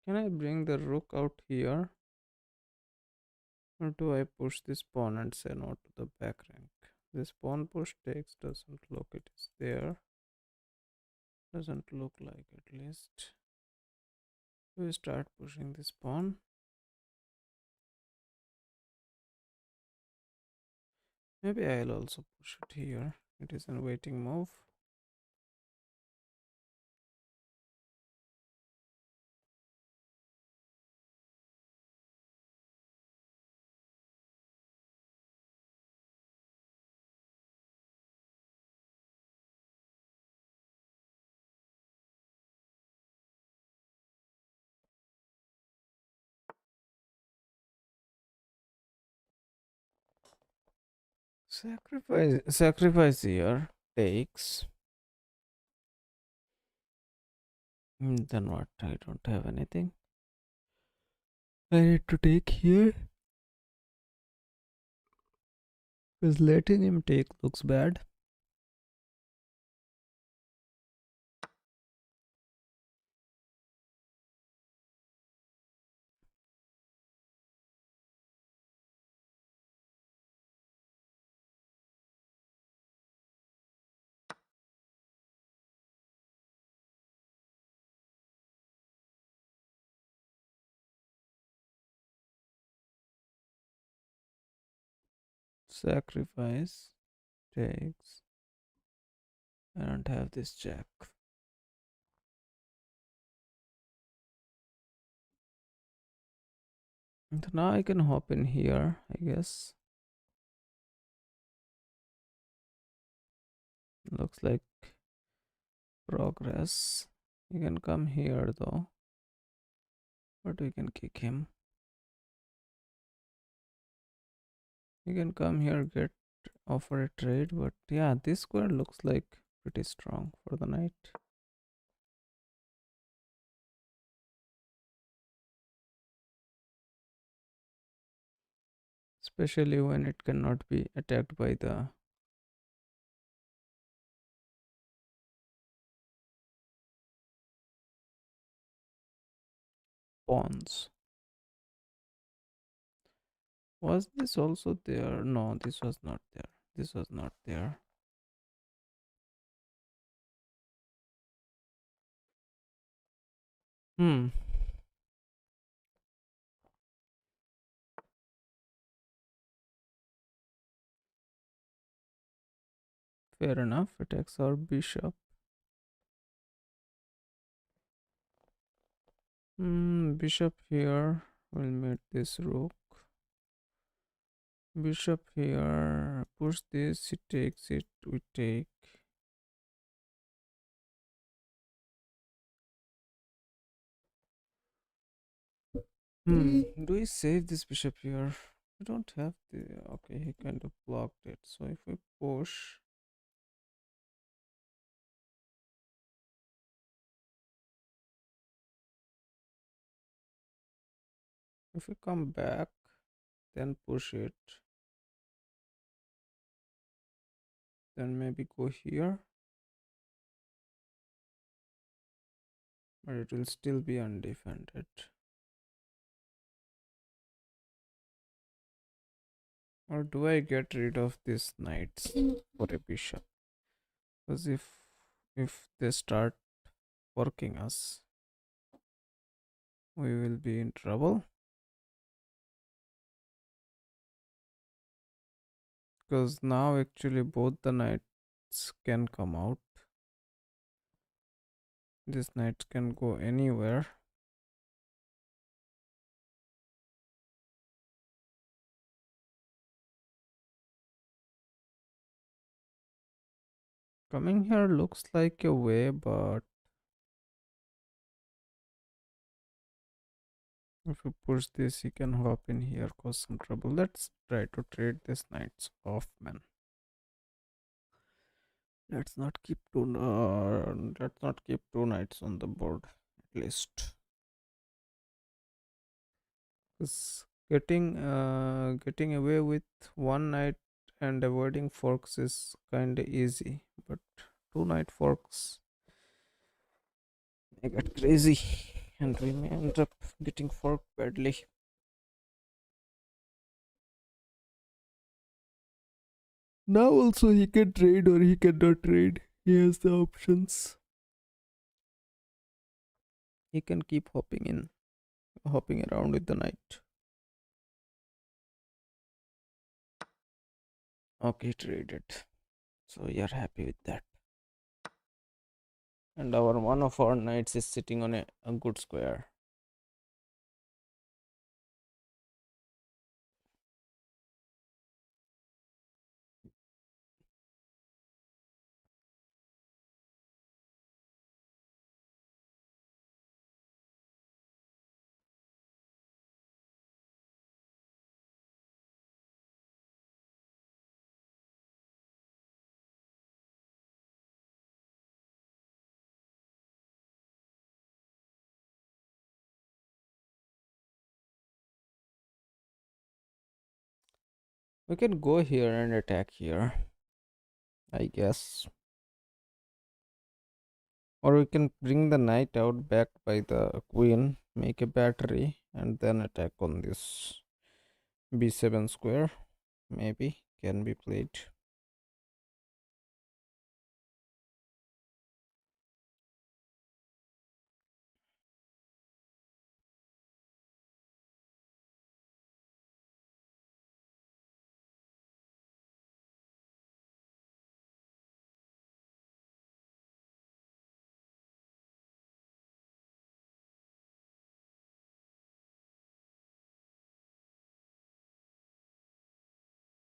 Can I bring the rook out here? Or do I push this pawn and say no to the back rank? This pawn push takes doesn't look it is there. Doesn't look like, at least. We start pushing this pawn. Maybe I'll also push it here. It is a waiting move. Sacrifice here takes. Then what? I don't have anything. I need to take here. Because letting him take looks bad. Sacrifice takes. I don't have this jack. And now I can hop in here, I guess. Looks like progress. You can come here though. But we can kick him. You can come here, get offer a trade, but yeah, this square looks like pretty strong for the knight. Especially when it cannot be attacked by the pawns. Was this also there? No, this was not there. This was not there. Hmm. Fair enough. Attacks our bishop. Bishop here will meet this rook. Bishop here. Push this. He takes it. We take. Do we save this bishop here? We don't have the. Okay, he kind of blocked it. So if we push. If we come back, then push it. Then maybe go here. But it will still be undefended. Or do I get rid of these knights for a bishop? Because if they start working us, we will be in trouble. Because now actually both the knights can come out. These knights can go anywhere. Coming here looks like a way, but if you push this, he can hop in here, cause some trouble. Let's try to trade these knights off, man. Let's not keep two knights on the board, at least. Because getting away with one knight and avoiding forks is kind of easy, but two knight forks may get crazy, and we may end up getting forked badly. Now also he can trade or he cannot trade. He has the options. he can keep hopping around with the knight. Okay, traded. So you're happy with that. And our one of our knights is sitting on a good square. We can go here and attack here, I guess. Or we can bring the knight out backed by the queen, make a battery, and then attack on this b7 square. Maybe can be played.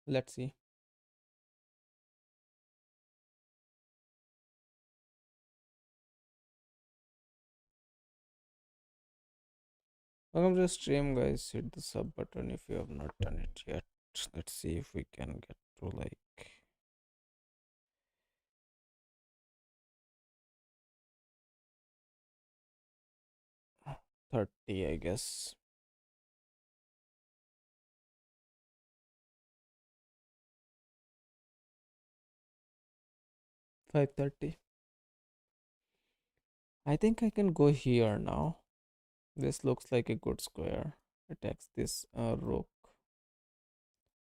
Let's see. Welcome to the stream, guys. Hit the sub button if you have not done it yet. Let's see if we can get to like 30, I guess. 5:30. I think I can go here now. This looks like a good square. Attacks this rook.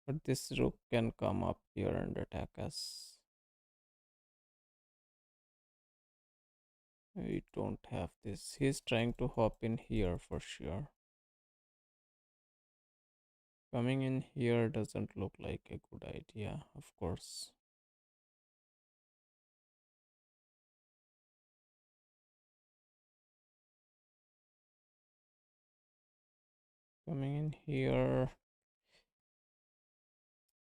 But this rook can come up here and attack us. We don't have this. He's trying to hop in here for sure. Coming in here doesn't look like a good idea, of course. Coming in here.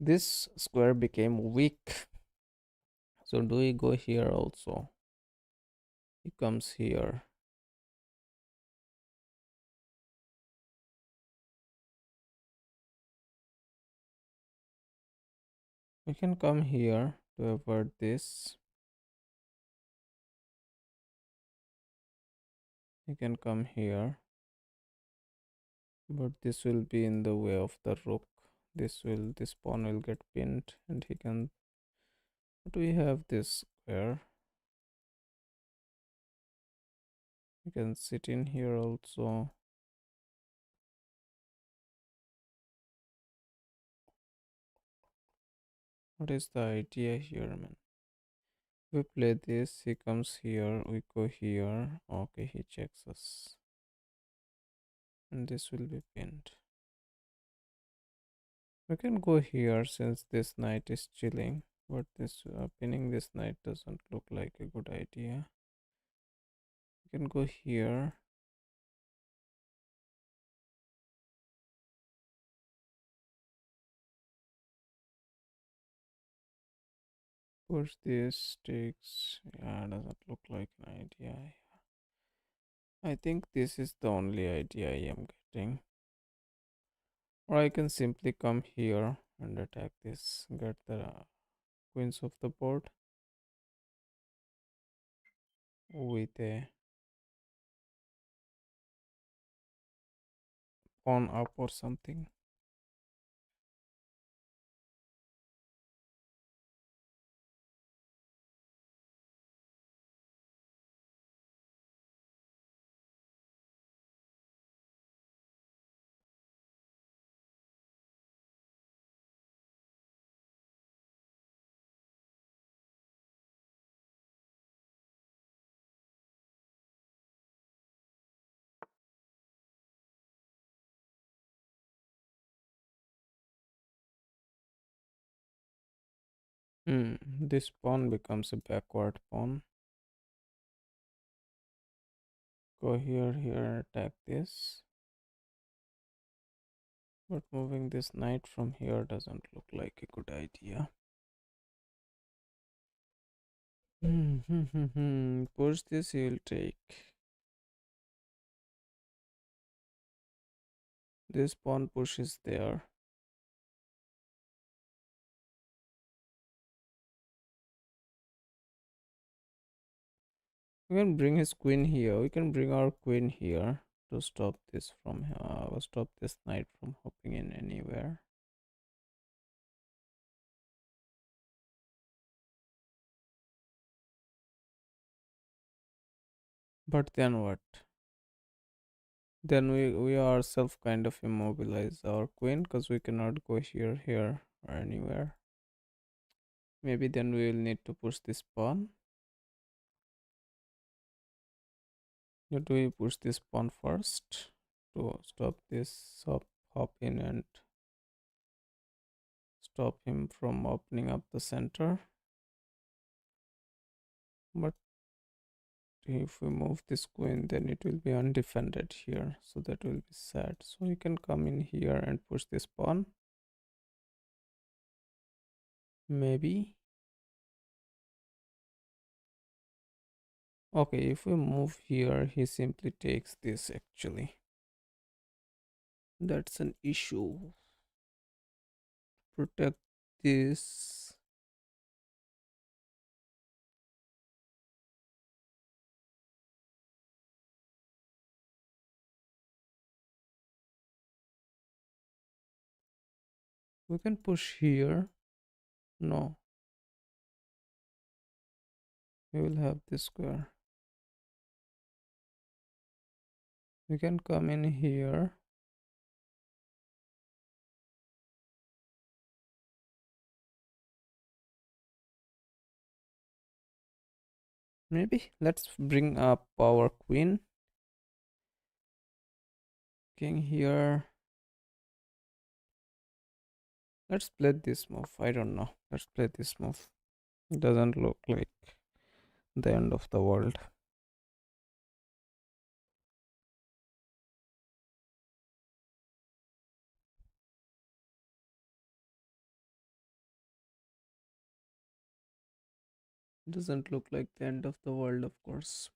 This square became weak. So do we go here also? He comes here. We can come here to avert this. We can come here. But this will be in the way of the rook. This pawn will get pinned and he can. But we have this square. We can sit in here also. What is the idea here, man? We play this, he comes here, we go here. Okay, he checks us. And this will be pinned. We can go here since this knight is chilling. But this pinning this knight doesn't look like a good idea. We can go here. Push this, takes. Yeah, doesn't look like an idea. I think this is the only idea I am getting. Or I can simply come here and attack this, get the queens of the board with a pawn up or something. This pawn becomes a backward pawn. Go here, here, and attack this. But moving this knight from here doesn't look like a good idea. Push this, he'll take. This pawn pushes there. We can bring his queen here. We can bring our queen here to stop this from stop this knight from hopping in anywhere. But then what? Then we ourselves kind of immobilize our queen because we cannot go here, here, or anywhere. Maybe then we will need to push this pawn. But we push this pawn first to stop this hop in and stop him from opening up the center. But if we move this queen, then it will be undefended here, so that will be sad. So we can come in here and push this pawn. Maybe. Okay, if we move here, he simply takes this actually. That's an issue. Protect this. We can push here. No. We will have this square. We can come in here. Maybe let's bring up our queen. King here. Let's play this move. I don't know. Let's play this move. It doesn't look like the end of the world. It doesn't look like the end of the world, of course.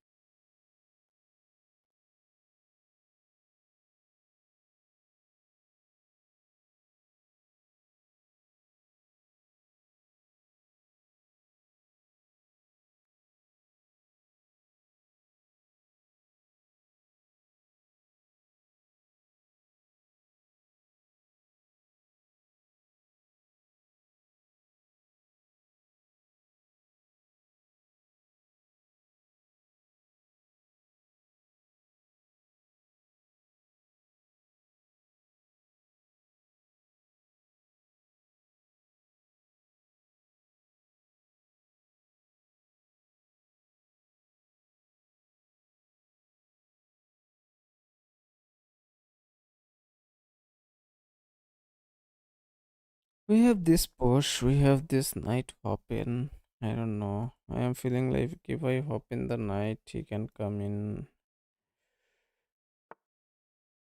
We have this push, we have this knight hop in. I don't know. I am feeling like if I hop in the knight, he can come in.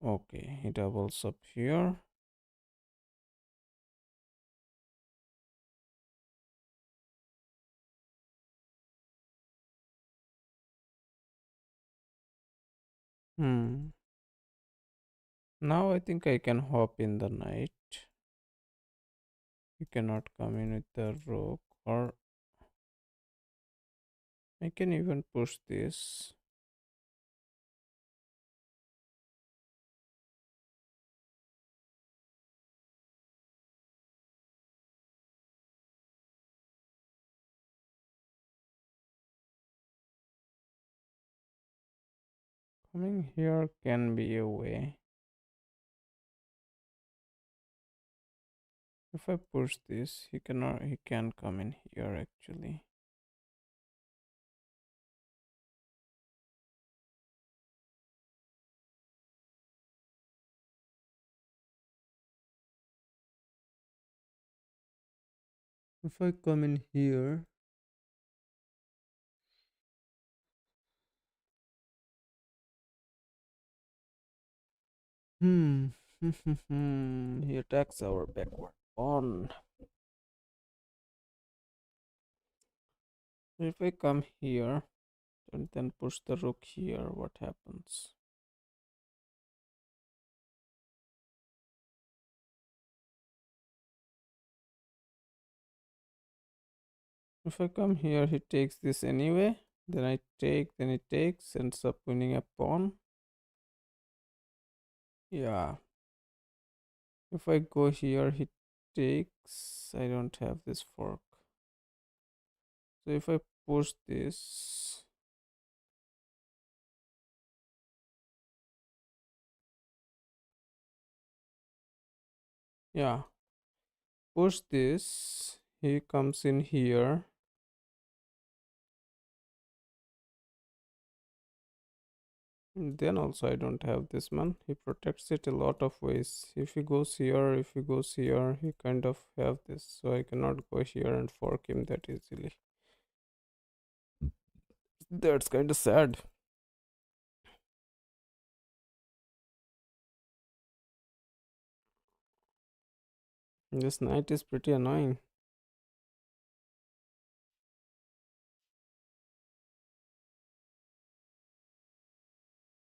Okay, he doubles up here. Hmm. Now I think I can hop in the knight. You cannot come in with the rook, or I can even push this. Coming here can be a way. If I push this, he can come in here actually. If I come in here, hmm, he attacks our backward pawn. If I come here and then push the rook here, what happens? If I come here, he takes this anyway. Then I take, then he takes, ends up winning a pawn. Yeah. If I go here, he takes. I don't have this fork. So if I push this, yeah, push this, he comes in here. And then also I don't have this man. He protects it a lot of ways. If he goes here, if he goes here, he kind of have this. So I cannot go here and fork him that easily. That's kind of sad. This knight is pretty annoying.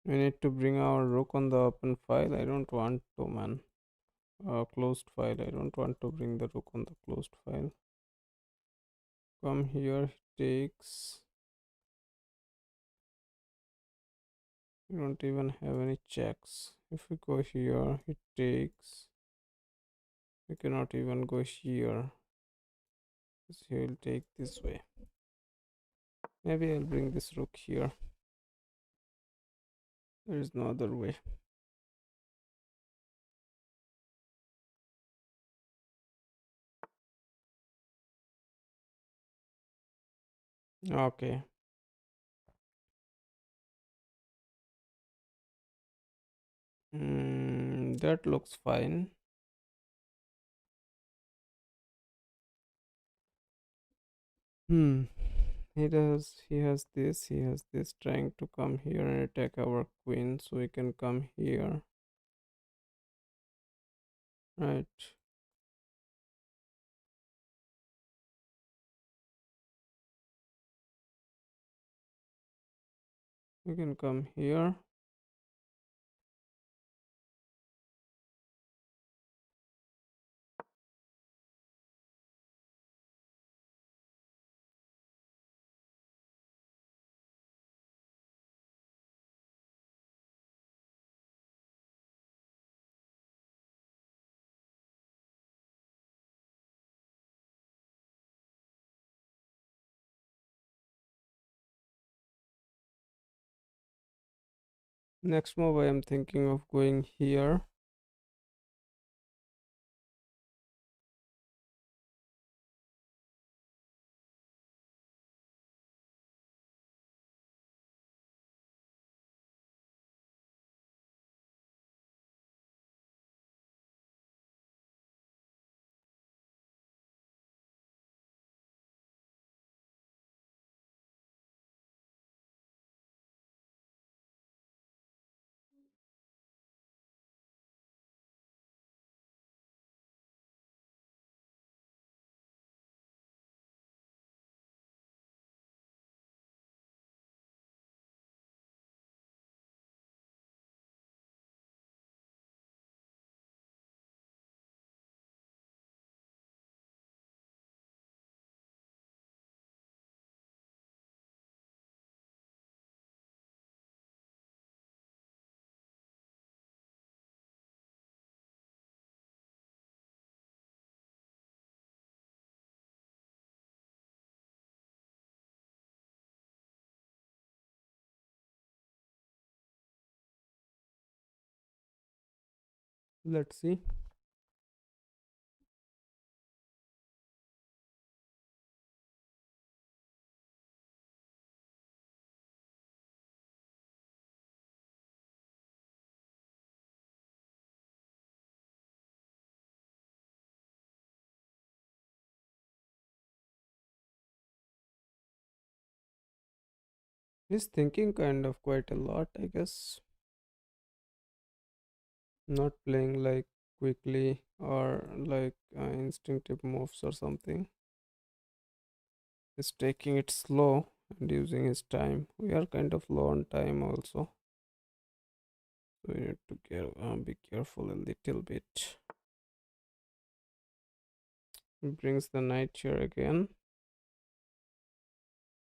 We need to bring our rook on the open file. I don't want to, man. Closed file. I don't want to bring the rook on the closed file. Come here, he takes. We don't even have any checks. If we go here, he takes. We cannot even go here. So he will take this way. Maybe I'll bring this rook here. There is no other way. Okay. That looks fine. Hmm. He has this. He has this trying to come here and attack our queen. So we can come here. Right. We can come here. Next move I am thinking of going here. Let's see. He's thinking kind of quite a lot, I guess. Not playing like quickly or like instinctive moves or something. He's taking it slow and using his time. We are kind of low on time also. So we need to be careful a little bit. He brings the knight here again.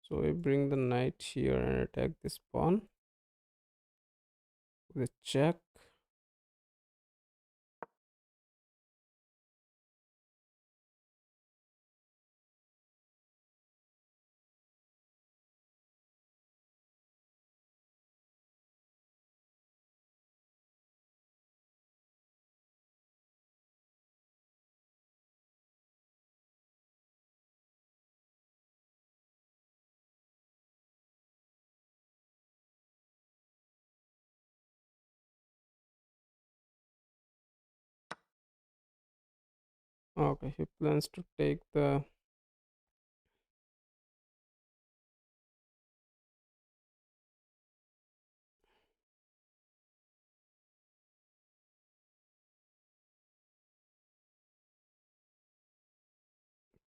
So we bring the knight here and attack this pawn with a check. Okay, he plans to take the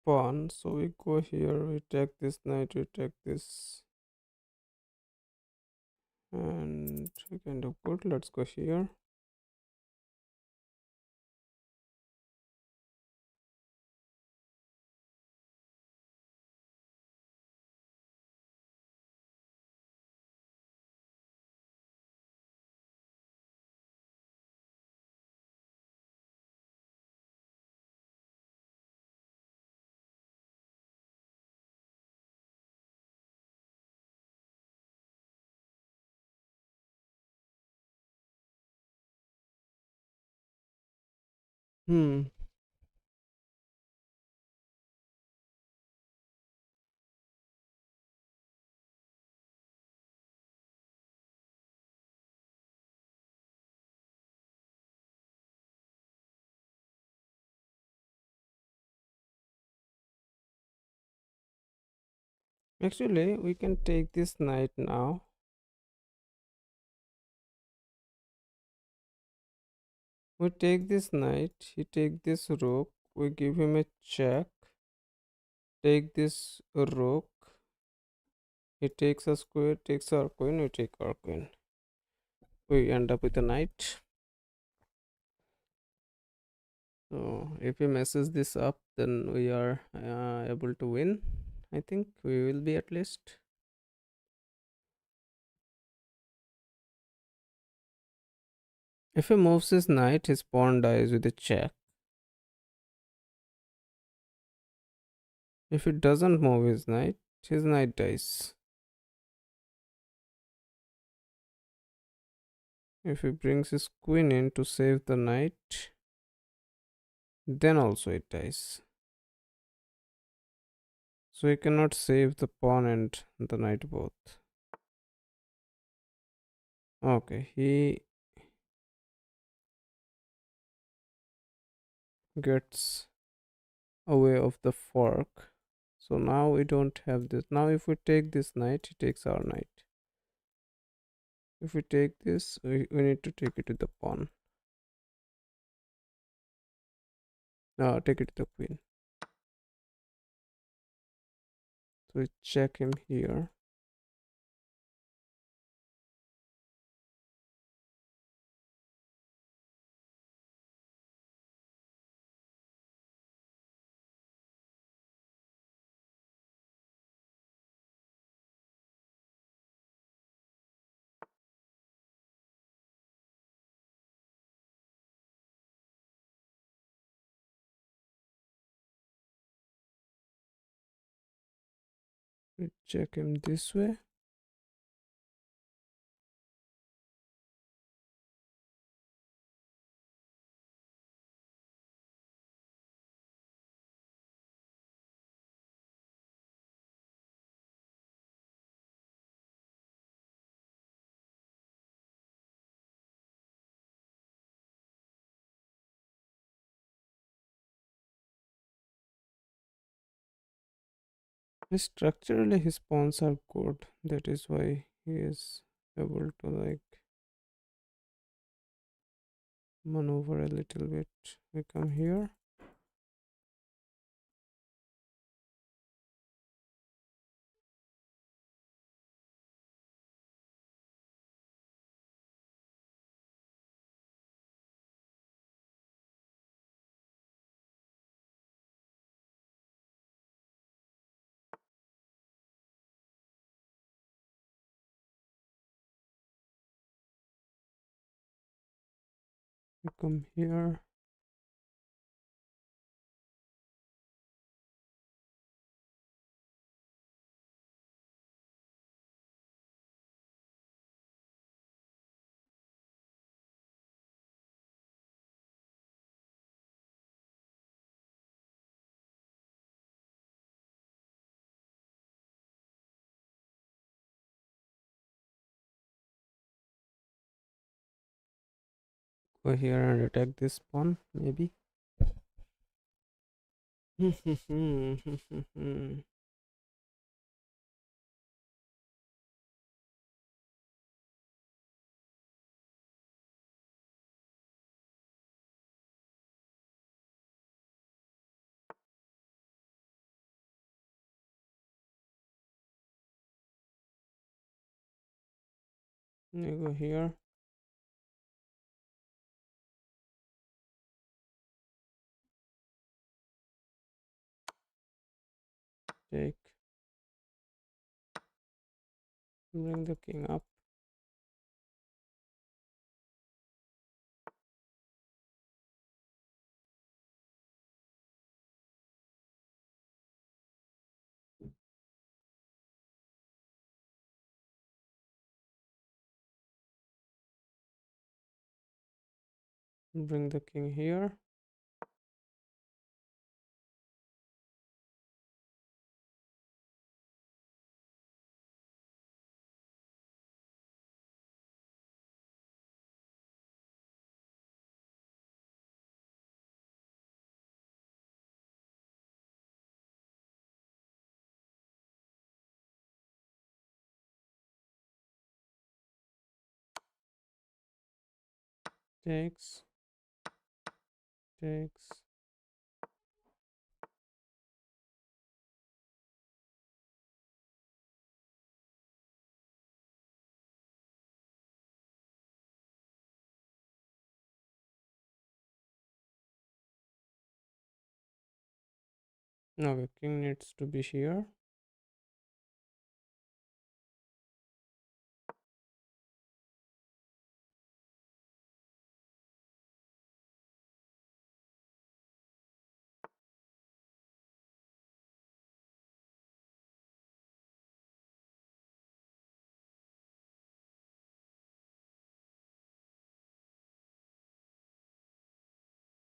pawn. So we go here, we take this knight, we take this, and we kind of good. Let's go here. Hmm. Actually, we can take this knight now. We take this knight, he take this rook, we give him a check, take this rook, he takes a square, takes our queen, we take our queen. We end up with a knight. So if he messes this up, then we are able to win. I think we will be at least. If he moves his knight, his pawn dies with a check. If he doesn't move his knight dies. If he brings his queen in to save the knight, then also it dies. So he cannot save the pawn and the knight both. Okay, he gets away of the fork. So now we don't have this. Now if we take this knight, he takes our knight. If we take this, we need to take it to the pawn. No, take it to the queen. So we check him here. We check him this way. Structurally, his pawns are good. That is why he is able to like maneuver a little bit. We come here. We come here. Go here and attack this pawn, maybe. You go here. Take. Bring the king up. Bring the king here. Takes. Takes. Now the king needs to be here.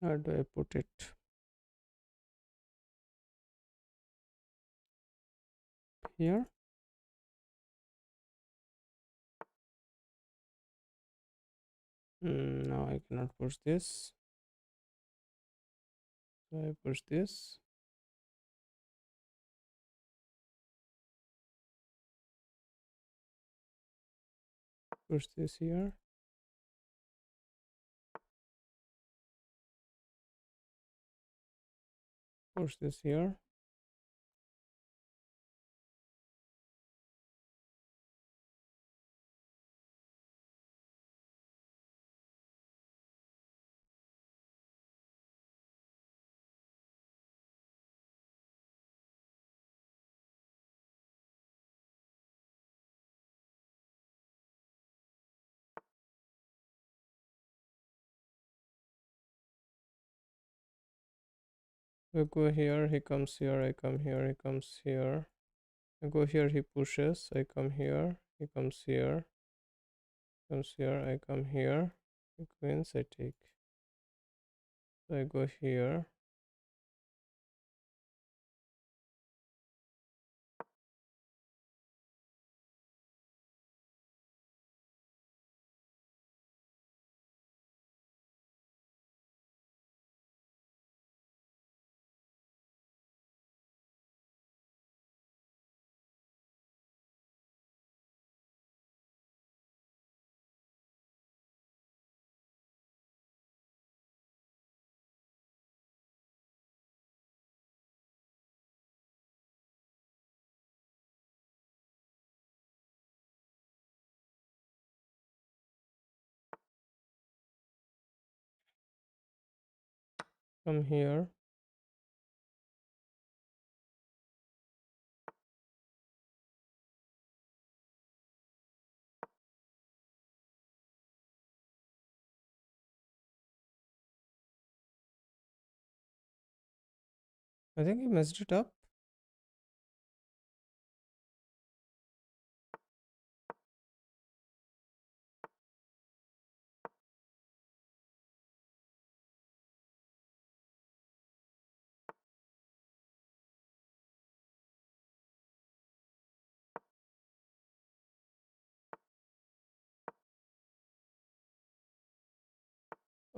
Where do I put it? Here. Now I cannot push this. So I push this. Push this here. Push this here. We go here, he comes here, I come here, he comes here. I go here, he pushes, I come here, he comes here, comes here, I come here, he queens, I take. So I go here. from here. I think I messed it up.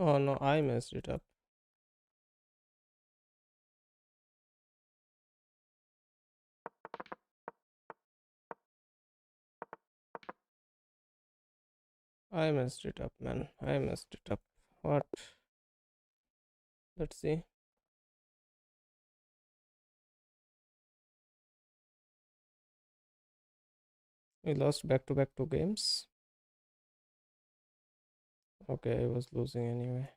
Oh no, I messed it up. I messed it up, man. I messed it up. What? Let's see. We lost back to back two games. Okay, I was losing anyway.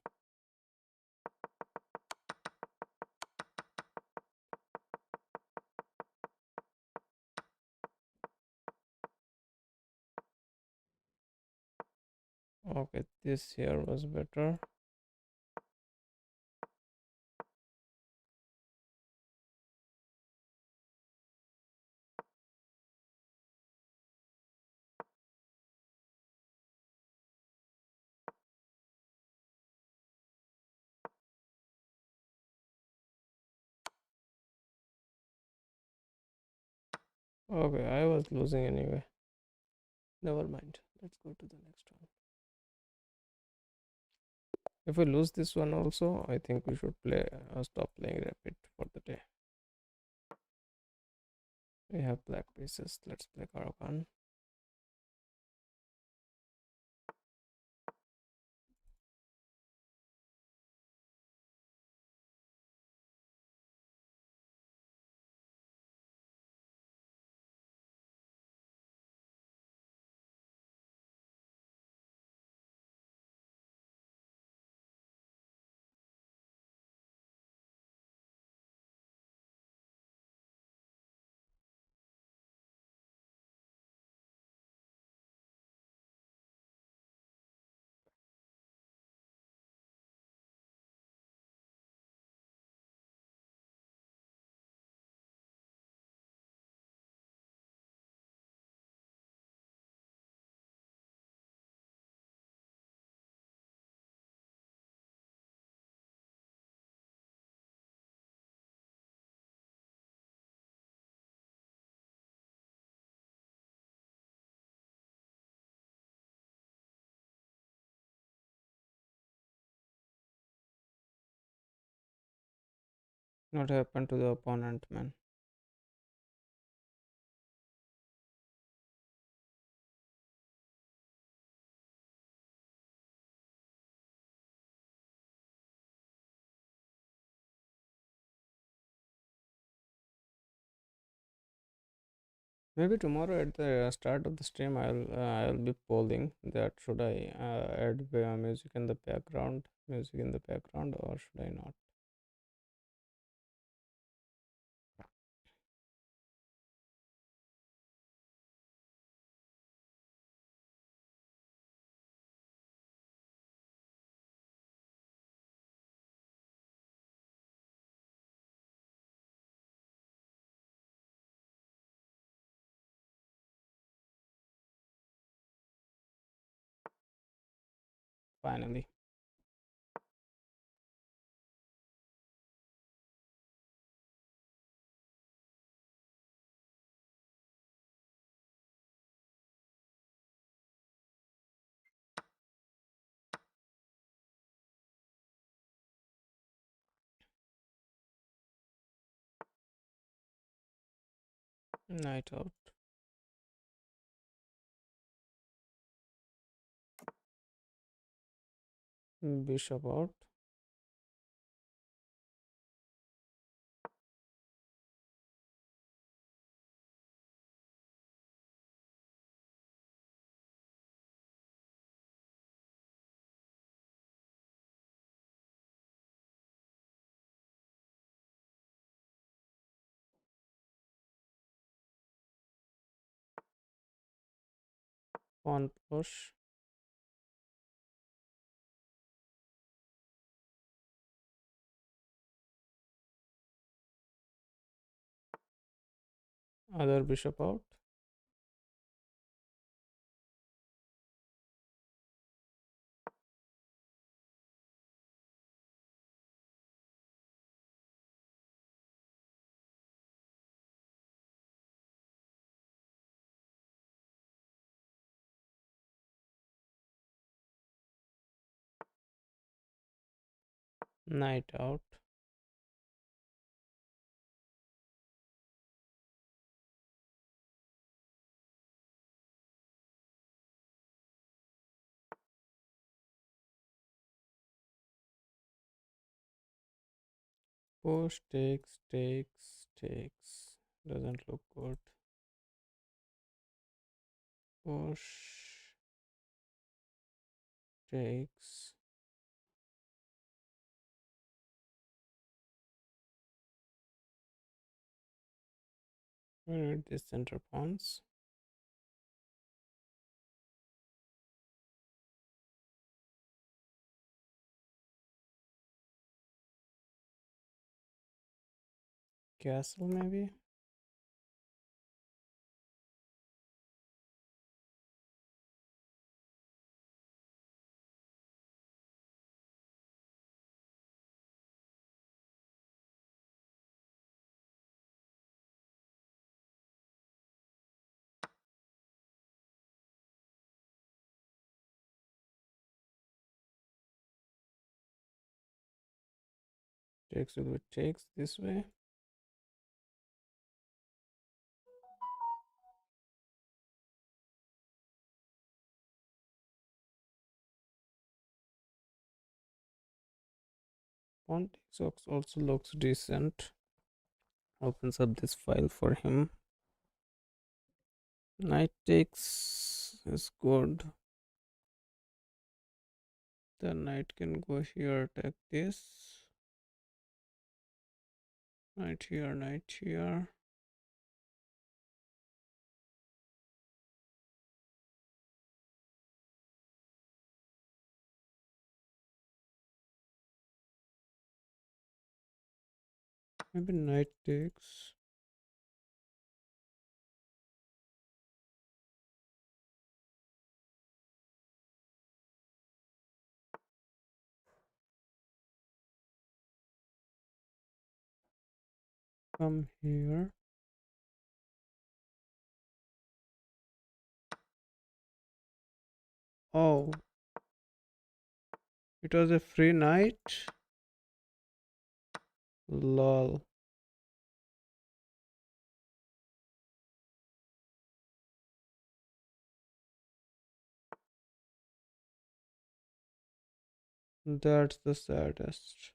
Okay, this here was better. Okay, I was losing anyway. Never mind. Let's go to the next one. If we lose this one also, I think we should play stop playing Rapid for the day. We have black pieces. Let's play Karakan. What happened to the opponent, man? Maybe tomorrow at the start of the stream, I'll be polling that should I add music in the background, or should I not? Finally, night out, bishop out. pawn push. Other bishop out. Knight out. Push takes. Doesn't look good. Push takes. We need these center pawns. Castle maybe. Takes will be takes this way. Pawn takes also looks decent. Opens up this file for him. Knight takes is good. The knight can go here, attack this. Knight here, knight here. Maybe knight takes. Come here. Oh, it was a free knight. Lol. That's the saddest.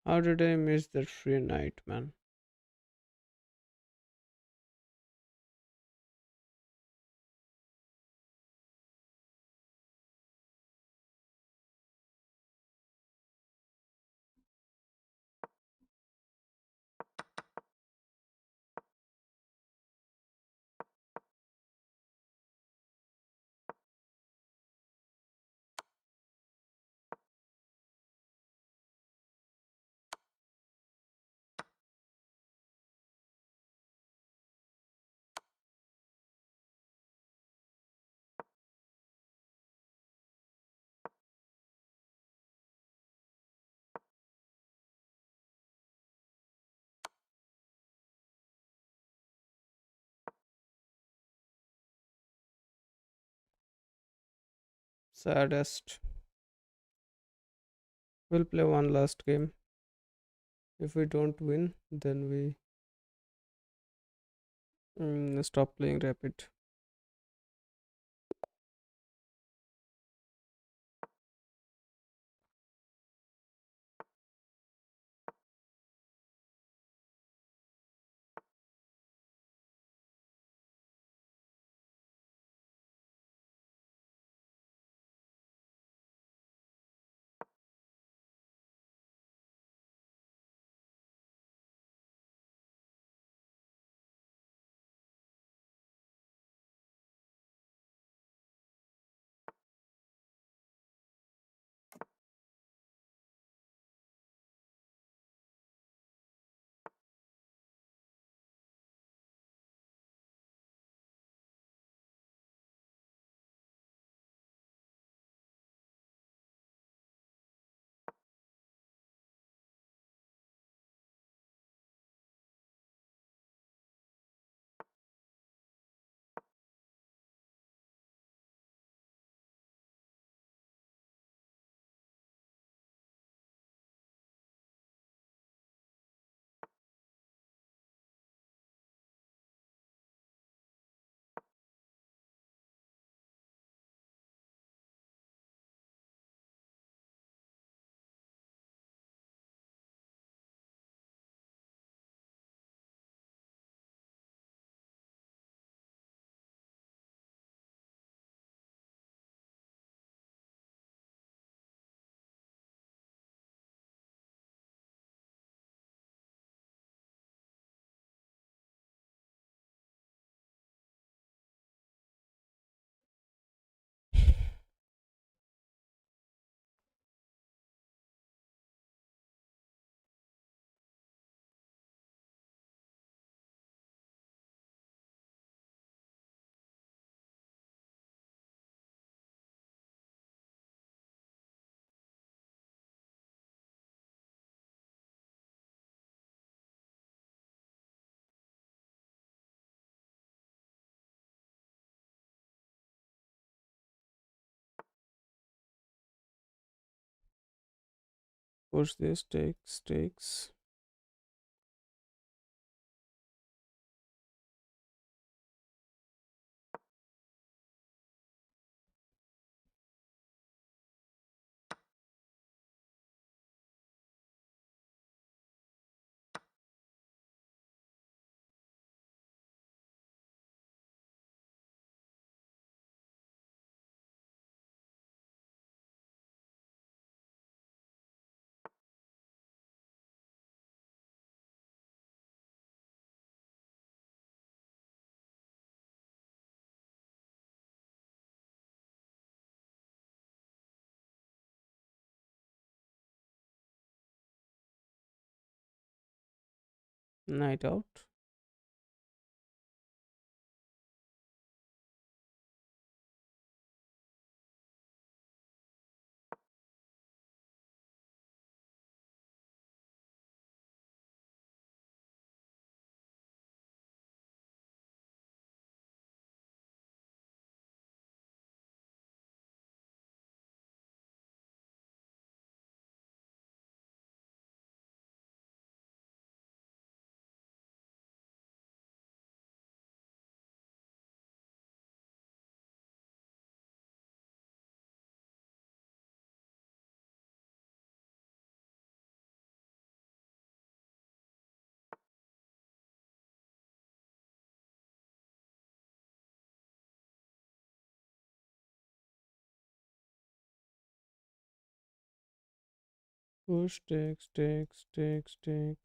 How did I miss that free knight, man? Saddest. We'll play one last game. If we don't win, then we Stop playing rapid. Push this, takes. Night out. Push, takes.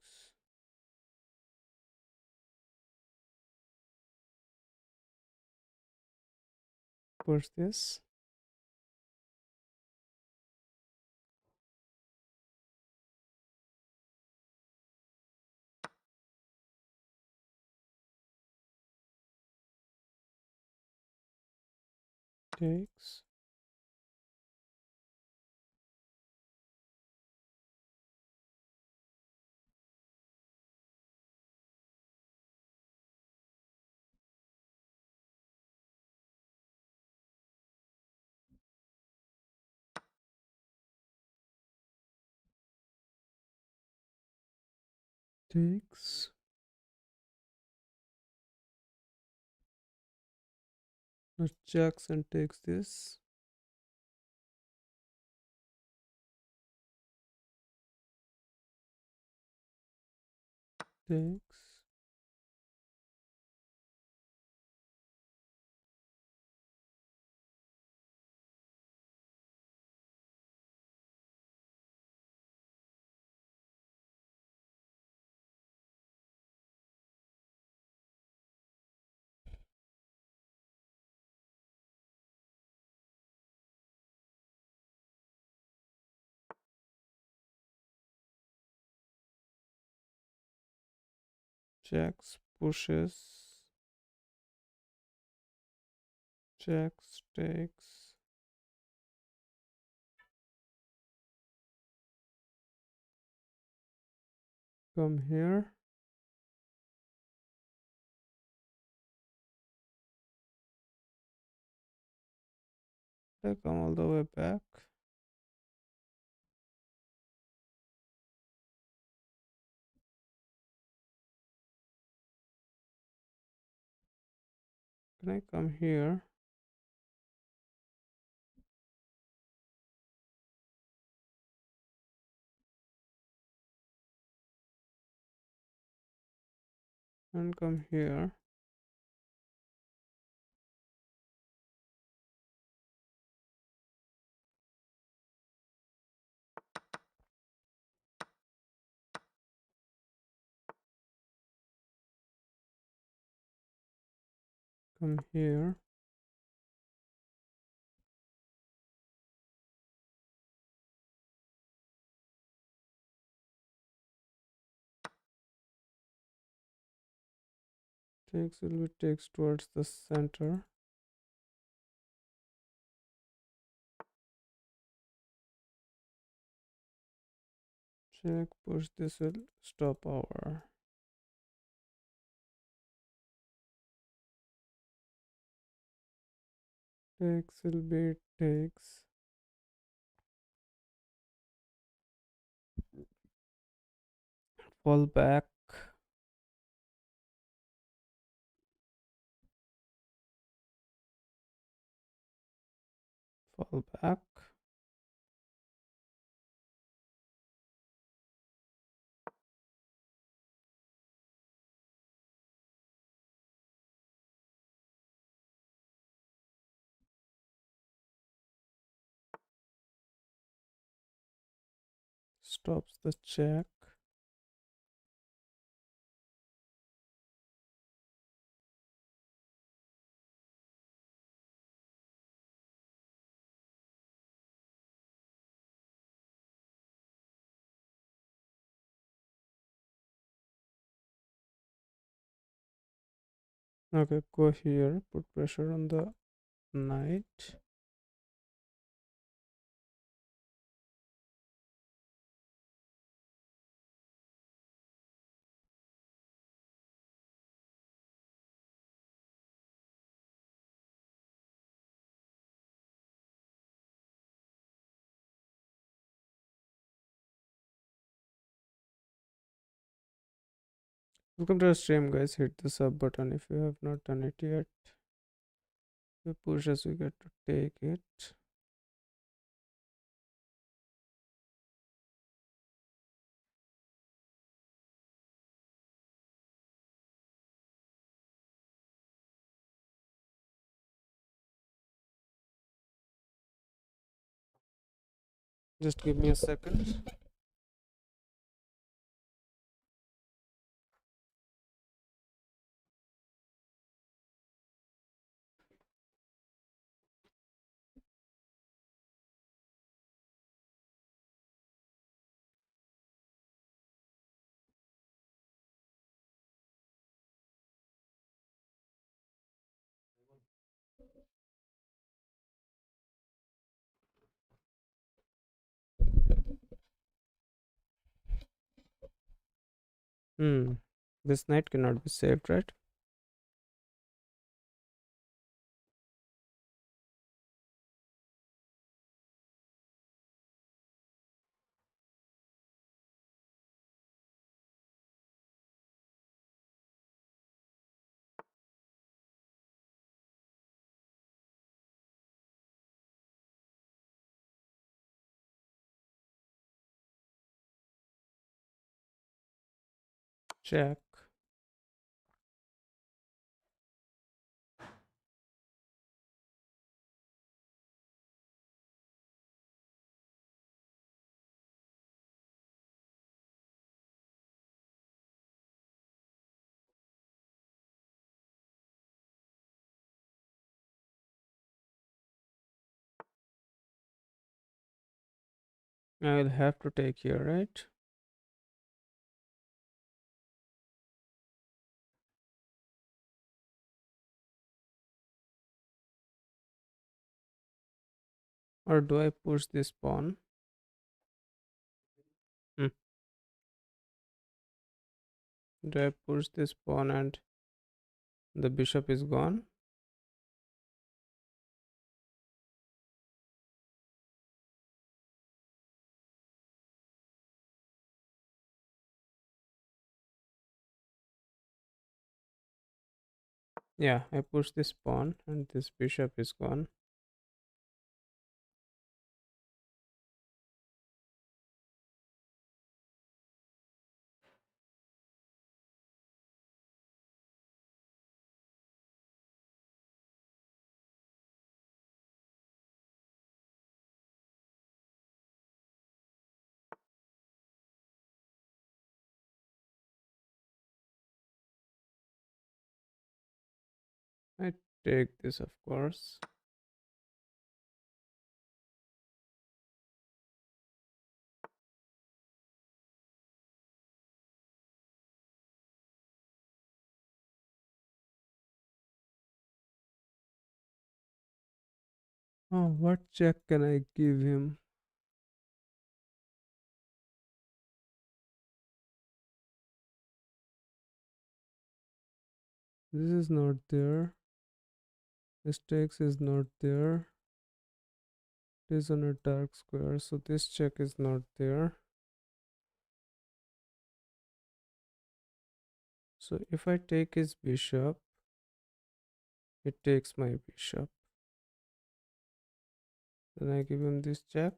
Push this. Takes. Takes. Now checks and takes this. Takes. Checks, pushes, checks, takes. Come here. I come all the way back. Can I come here? And come here. Come here. Takes will be takes towards the center. Check, push, this will stop our. Takes will be takes. Fall back. Fall back. Stops the check. Okay, go here. Put pressure on the knight. Welcome to the stream, guys. Hit the sub button if you have not done it yet. We push as we get to take it. Just give me a second. This knight cannot be saved, right? check. I'll have to take here, right? Or do I push this pawn? Hmm. Do I push this pawn and the bishop is gone? Yeah, I push this pawn and this bishop is gone. I take this, of course. Oh, what check can I give him? This is not there. This takes is not there. It is on a dark square, so this check is not there. So if I take his bishop, it takes my bishop. Then I give him this check.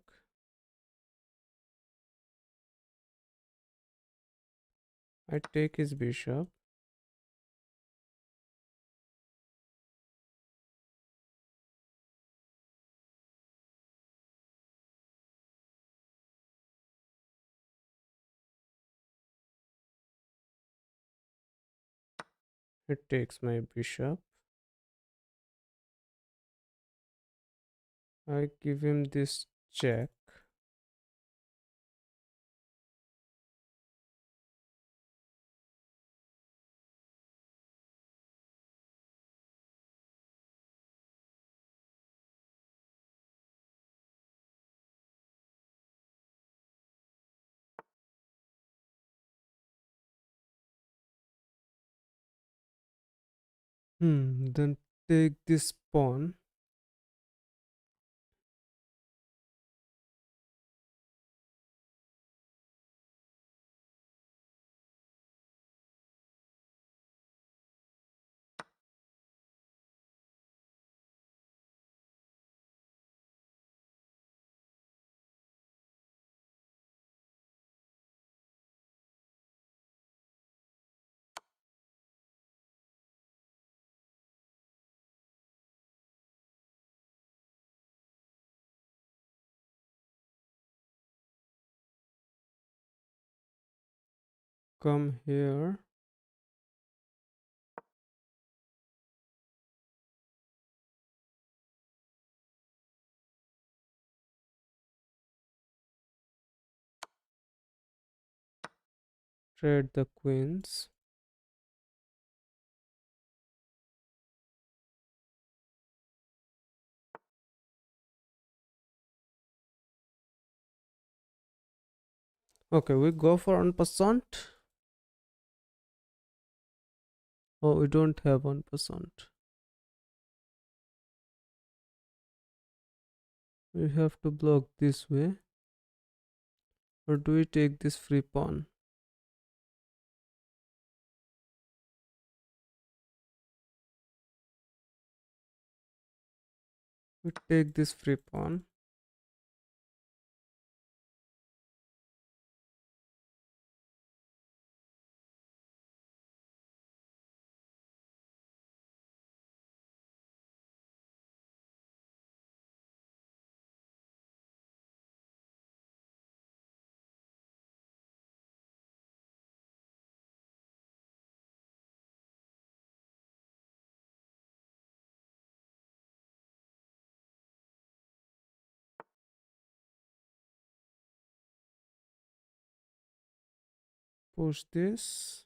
I take his bishop. It takes my bishop. I give him this check. Then take this pawn. Come here. Trade the queens. Okay, we go for 1%. Oh, we don't have 1%. We have to block this way. Or do we take this free pawn? We take this free pawn. Push this.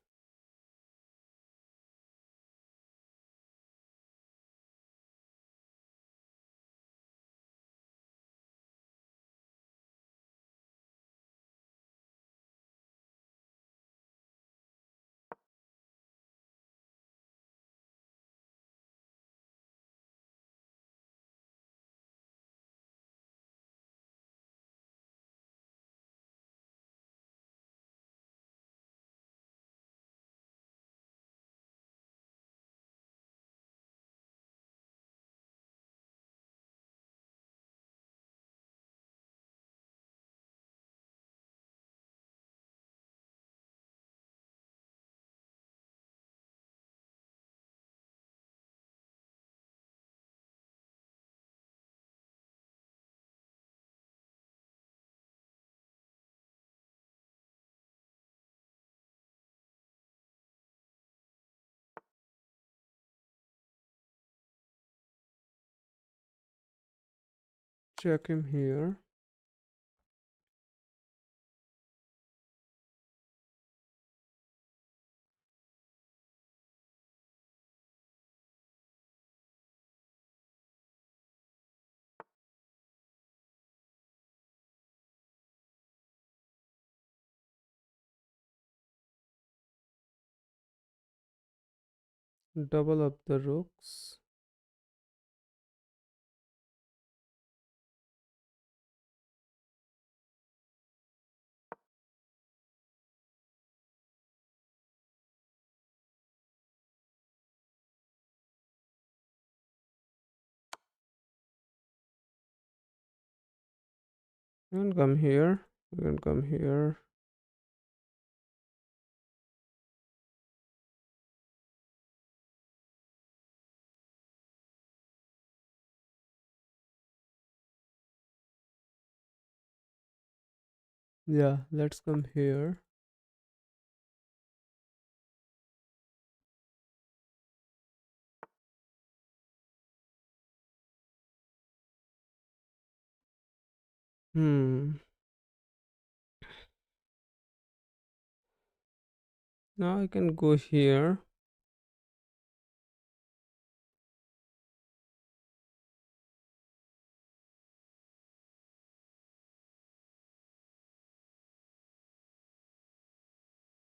Check him here. Double up the rooks. You can come here. You can come here. Yeah, let's come here. Hmm. Now I can go here.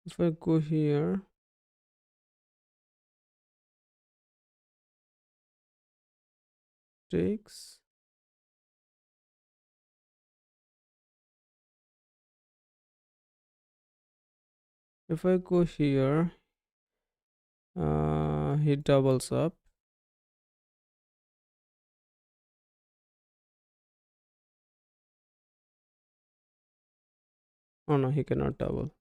If I go here, takes. If I go here, he doubles up. Oh no, he cannot double.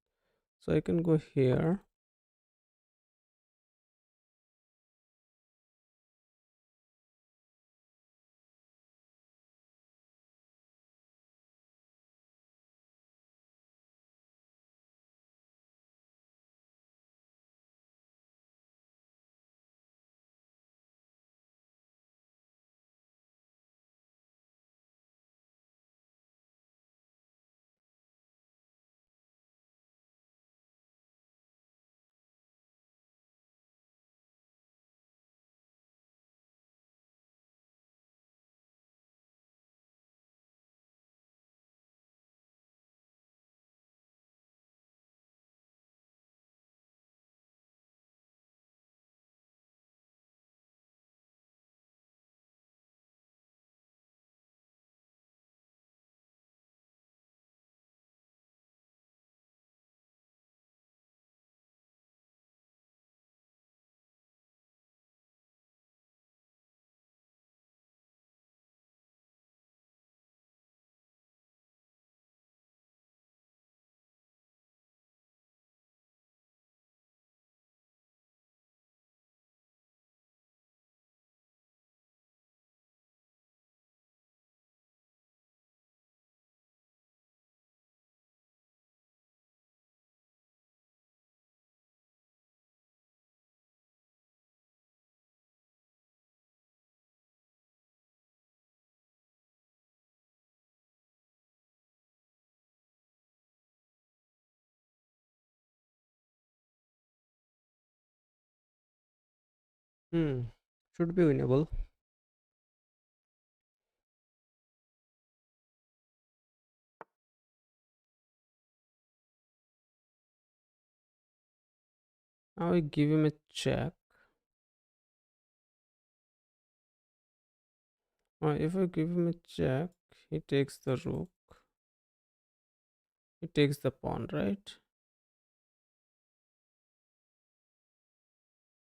So I can go here. Hmm. Should be winnable. Now I give him a check. If I give him a check, he takes the rook. He takes the pawn, right?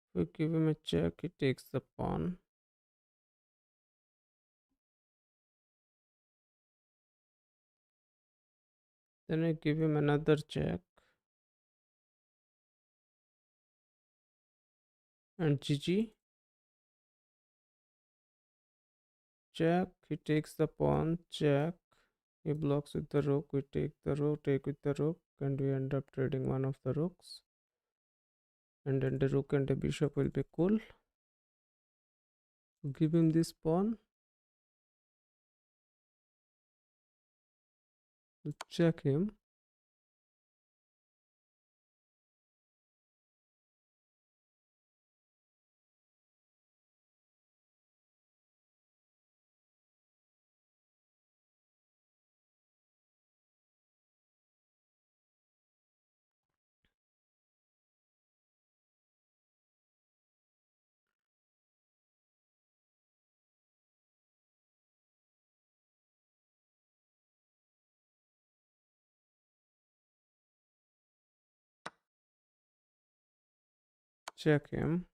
If we give him a check, he takes the pawn. Then I give him another check. And GG. Check. He takes the pawn. Check. He blocks with the rook. We take the rook, take with the rook, and we end up trading one of the rooks. And then the rook and the bishop will be cool. Give him this pawn. Check him. Check him.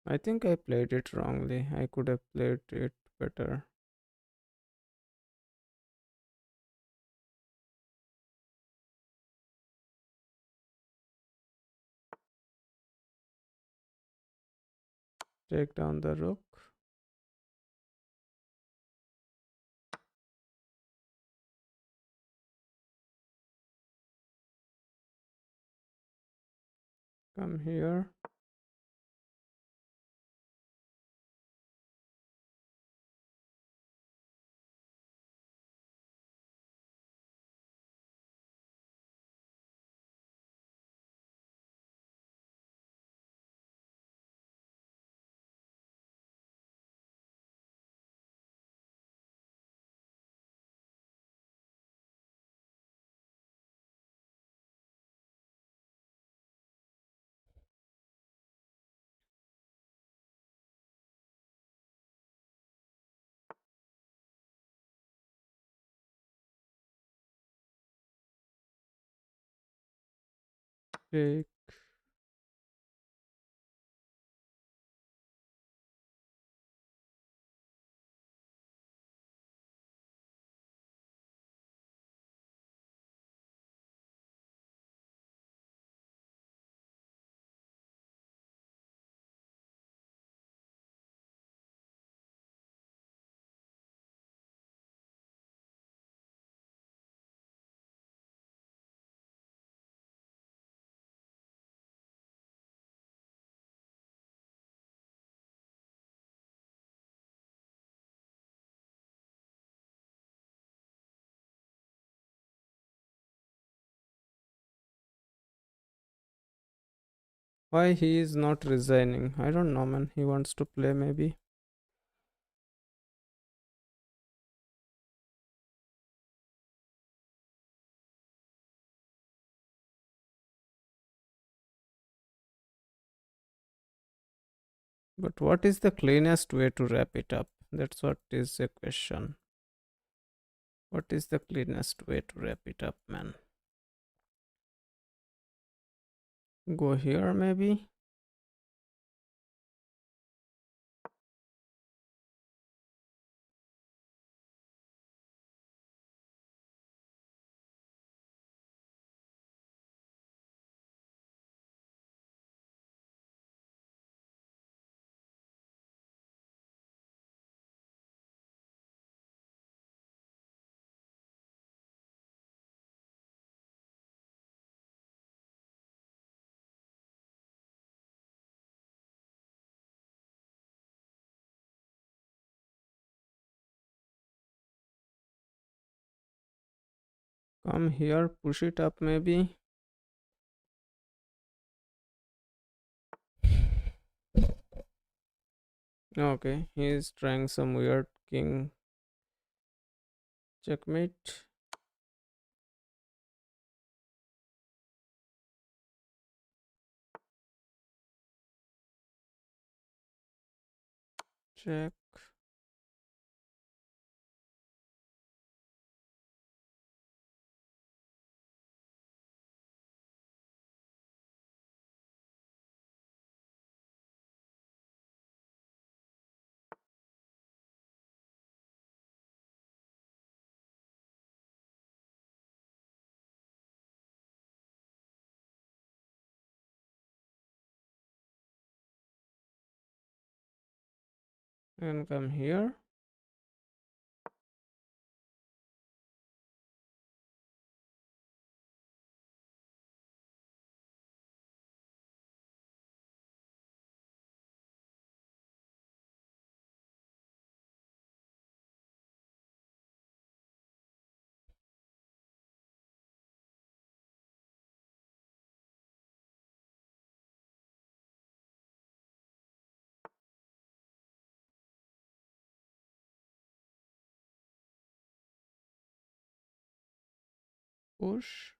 I think I played it wrongly. I could have played it better. Take down the rook. Come here. Take. Why he is not resigning? I don't know, man. He wants to play, maybe. But what is the cleanest way to wrap it up? That's what is the question. What is the cleanest way to wrap it up, man? Go here, maybe? Come here, push it up maybe. Okay, he's trying some weird king checkmate. Check. And come here. Push.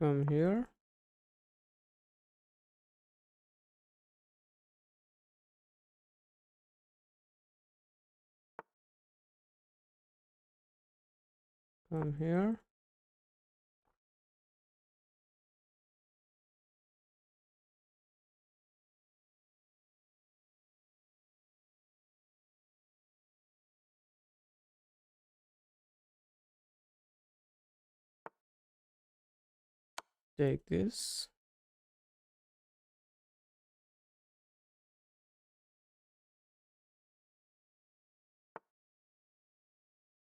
Come here. Come here. Take this.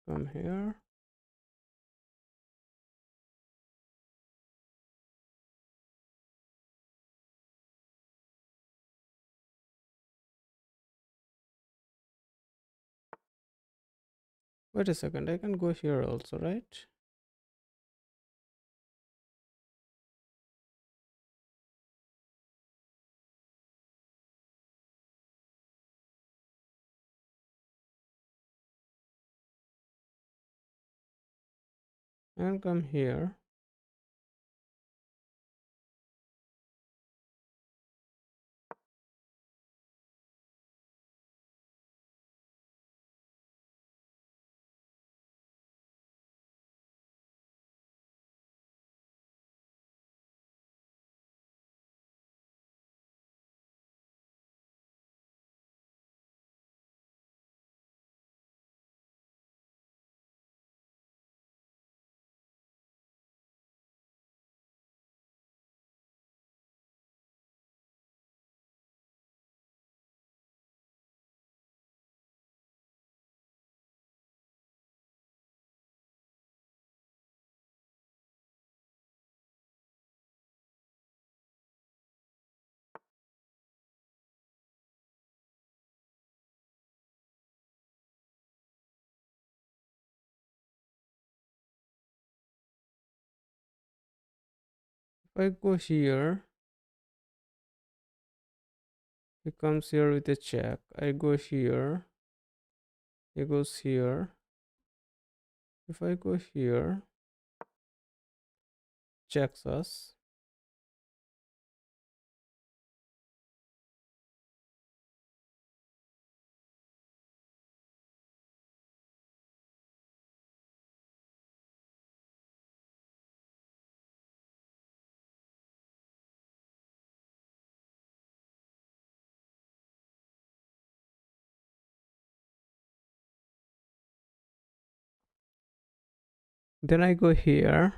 Come here. Wait a second, I can go here also, right? And come here. If I go here, he comes here with a check. I go here, he goes here. If I go here, checks us. Then I go here.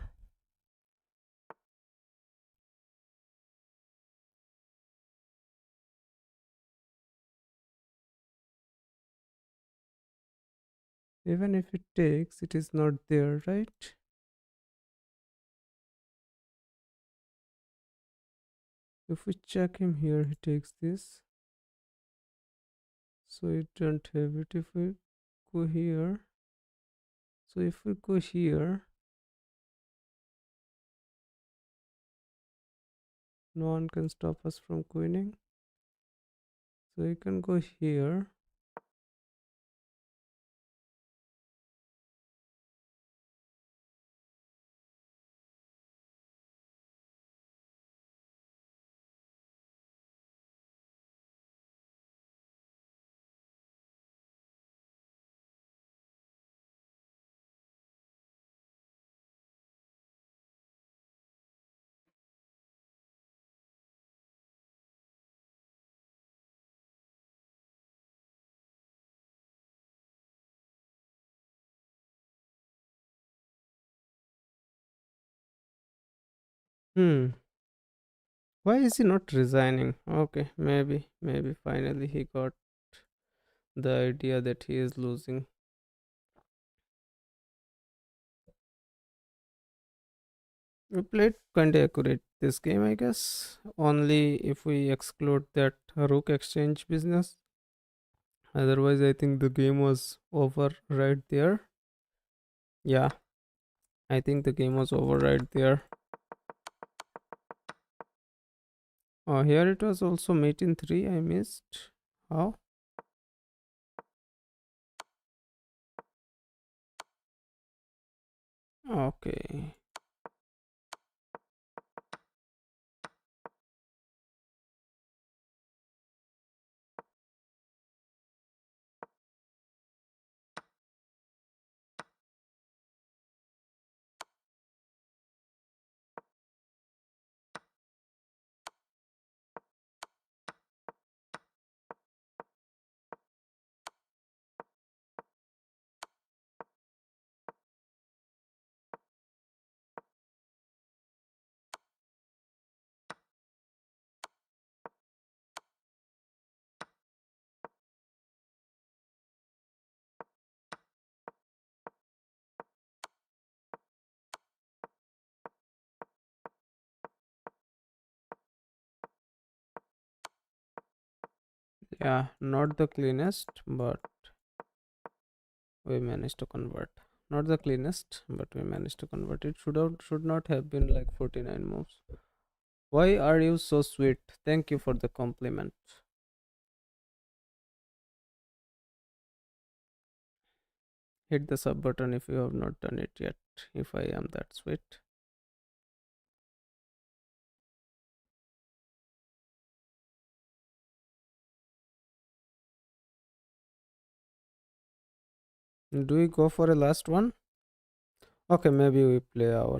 Even if it takes, it is not there, right? If we check him here, he takes this. So it don't have it. If we go here, so if we go here, no one can stop us from queening. So you can go here. Hmm. Why is he not resigning? Okay, maybe finally he got the idea that he is losing. We played kinda accurate this game, I guess. Only if we exclude that rook exchange business. Otherwise, I think the game was over right there. Yeah, I think the game was over right there. Oh, here it was also mate in 3. I missed. How? Okay. Yeah, not the cleanest, but we managed to convert. Not the cleanest, but we managed to convert. It should not have been like 49 moves. Why are you so sweet? Thank you for the compliment. Hit the sub button if you have not done it yet. If I am that sweet. Do we go for a last one? Okay, maybe we play our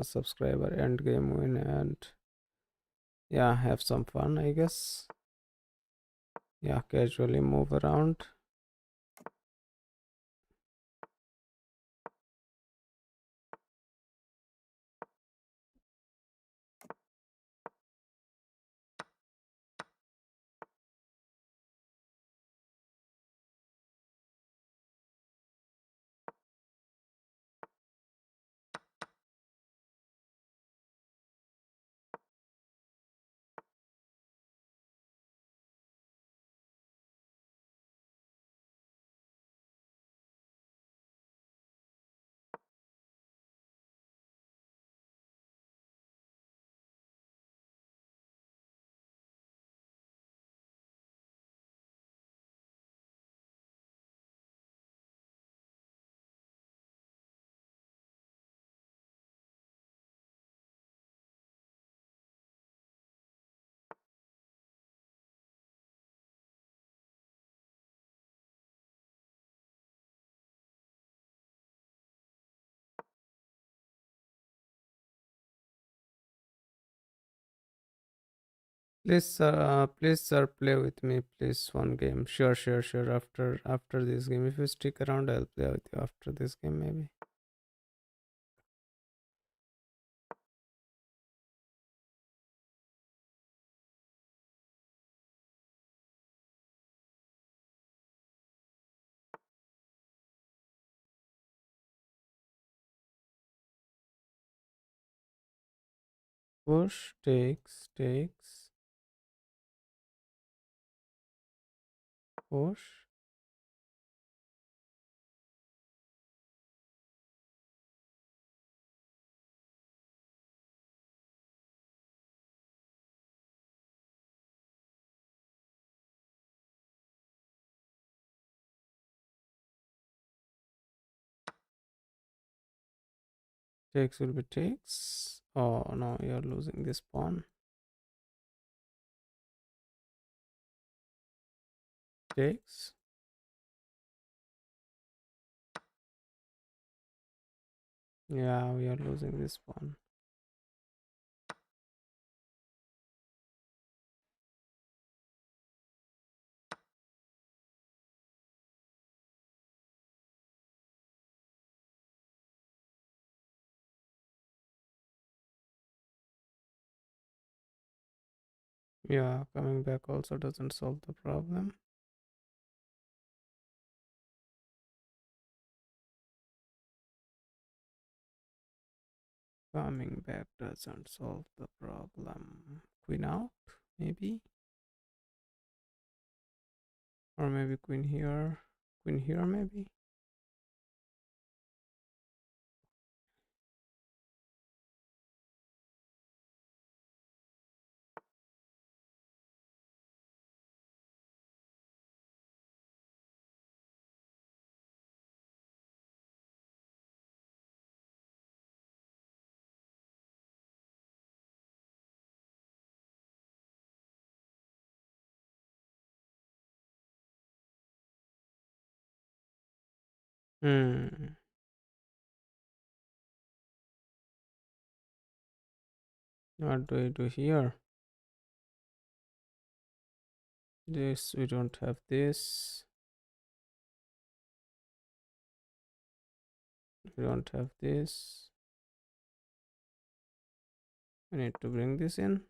subscriber end game win and yeah, have some fun, I guess. Yeah, casually move around. Please, sir, play with me, please. One game. Sure. After this game, if you stick around, I'll play with you after this game, maybe. Push, takes, push. Takes will be takes. Oh no, you're losing this pawn. Takes. Yeah, we are losing this pawn. Yeah, coming back also doesn't solve the problem. Coming back doesn't solve the problem. Queen out, maybe? Or maybe queen here. Queen here, maybe? Hmm. What do I do here? This, we don't have this. We don't have this. We need to bring this in.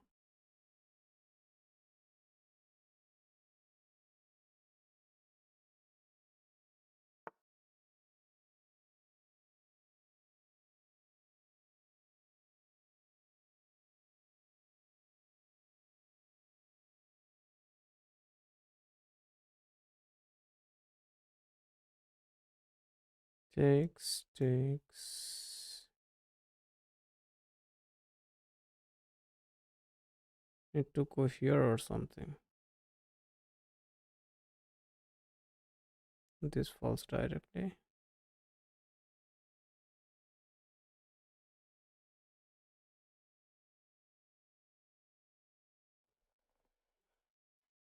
Takes. Need to go here or something. This falls directly.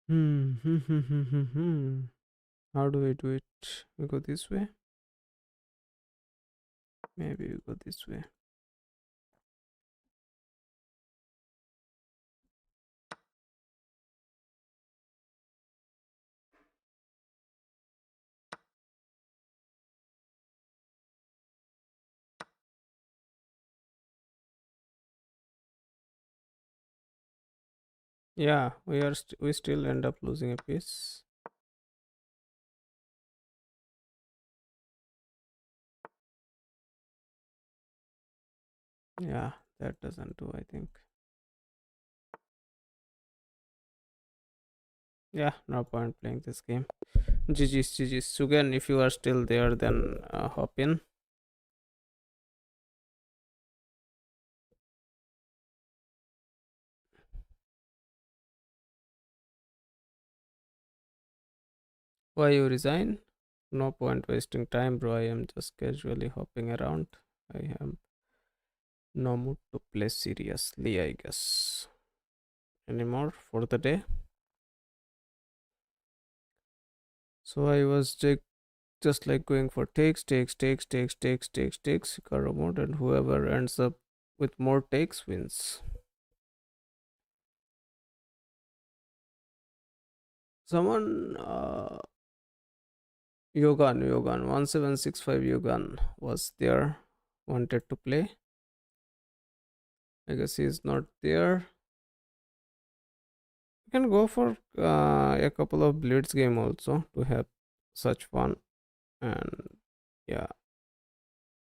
Hmm. How do we do it? We go this way? Maybe we go this way. Yeah, we still end up losing a piece. Yeah, that doesn't do, I think. Yeah, no point playing this game. GG's. Sugan, if you are still there, then hop in. Why you resign? No point wasting time, bro. I am just casually hopping around. I have no mood to play seriously, I guess. Anymore for the day. So I was just like going for takes, Hikaru mode, and whoever ends up with more takes wins. Someone, Yogan, 1765 Yogan was there, wanted to play. I guess he's not there. You can go for a couple of blitz game also to have such fun. And yeah,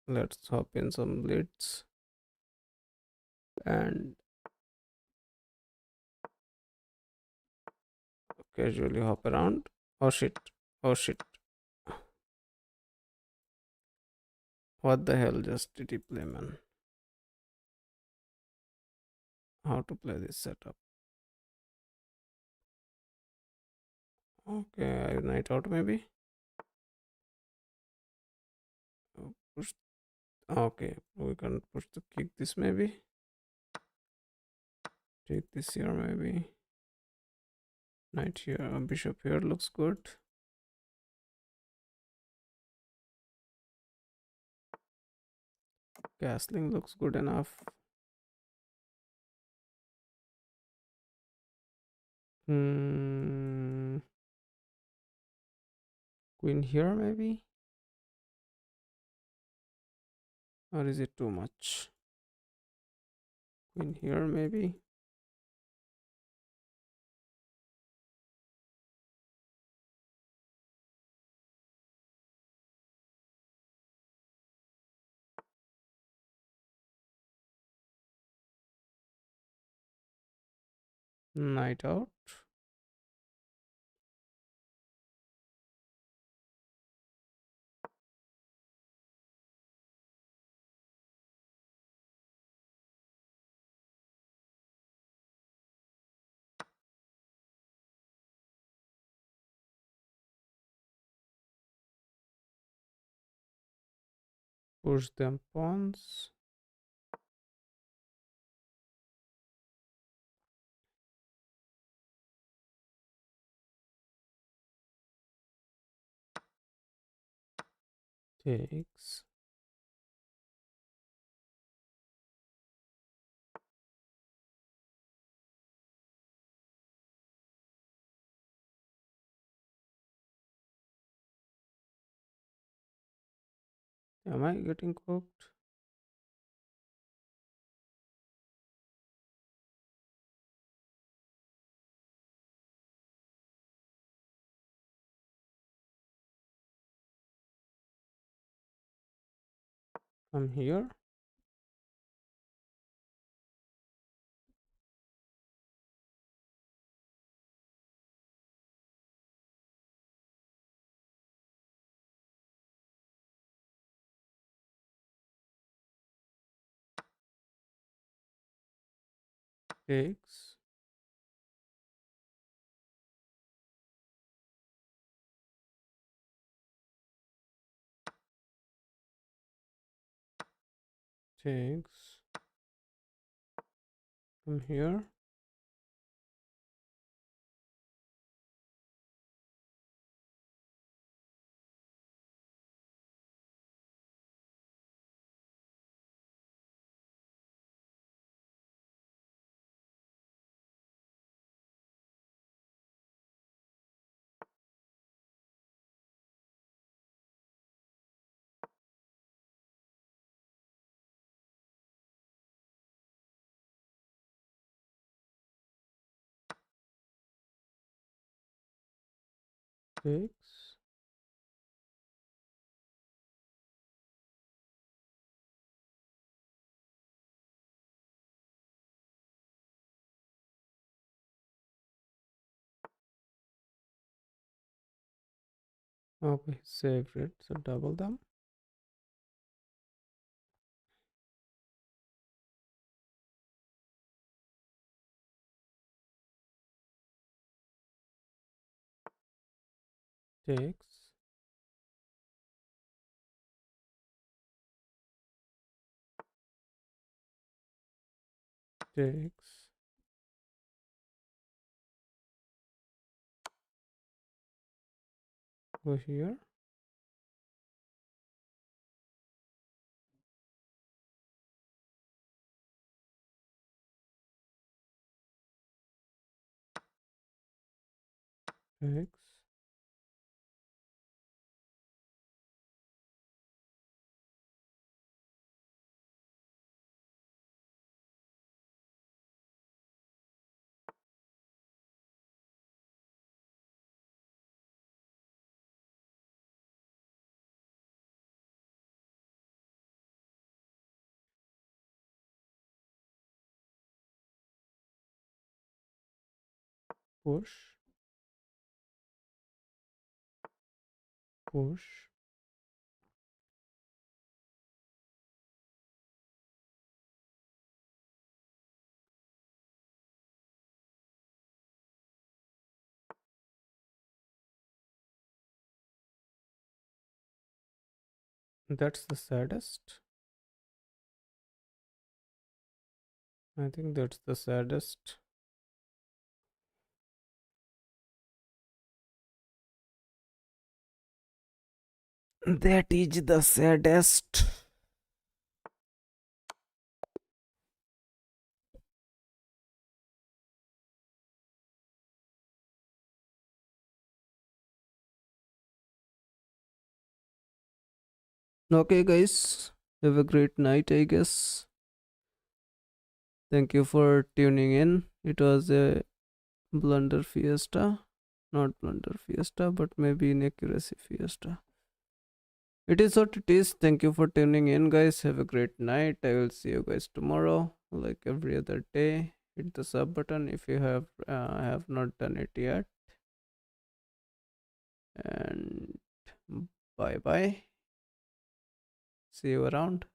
let's hop in some blitz. And casually hop around. Oh shit. Oh shit. What the hell just did he play, man? How to play this setup? Okay, I night out maybe. Push. Okay, we can push to kick this maybe. Take this here maybe. Knight here, bishop here looks good. Castling looks good enough. Hmm. Queen here maybe? Or is it too much? Queen here maybe? Knight out. Push them pawns. Takes. Am I getting cooked? I'm here. Takes. Takes. Come here. Takes. Okay, saved it. So double them. Takes. Takes. Go here. Takes. Push. push. That's the saddest. I think that's the saddest. That is the saddest. Okay, guys, have a great night, I guess. Thank you for tuning in. It was a blunder fiesta. Not blunder fiesta, but maybe inaccuracy fiesta. It is what it is. Thank you for tuning in, guys. Have a great night. I will see you guys tomorrow, like every other day. Hit the sub button if you have not done it yet. And bye bye. See you around.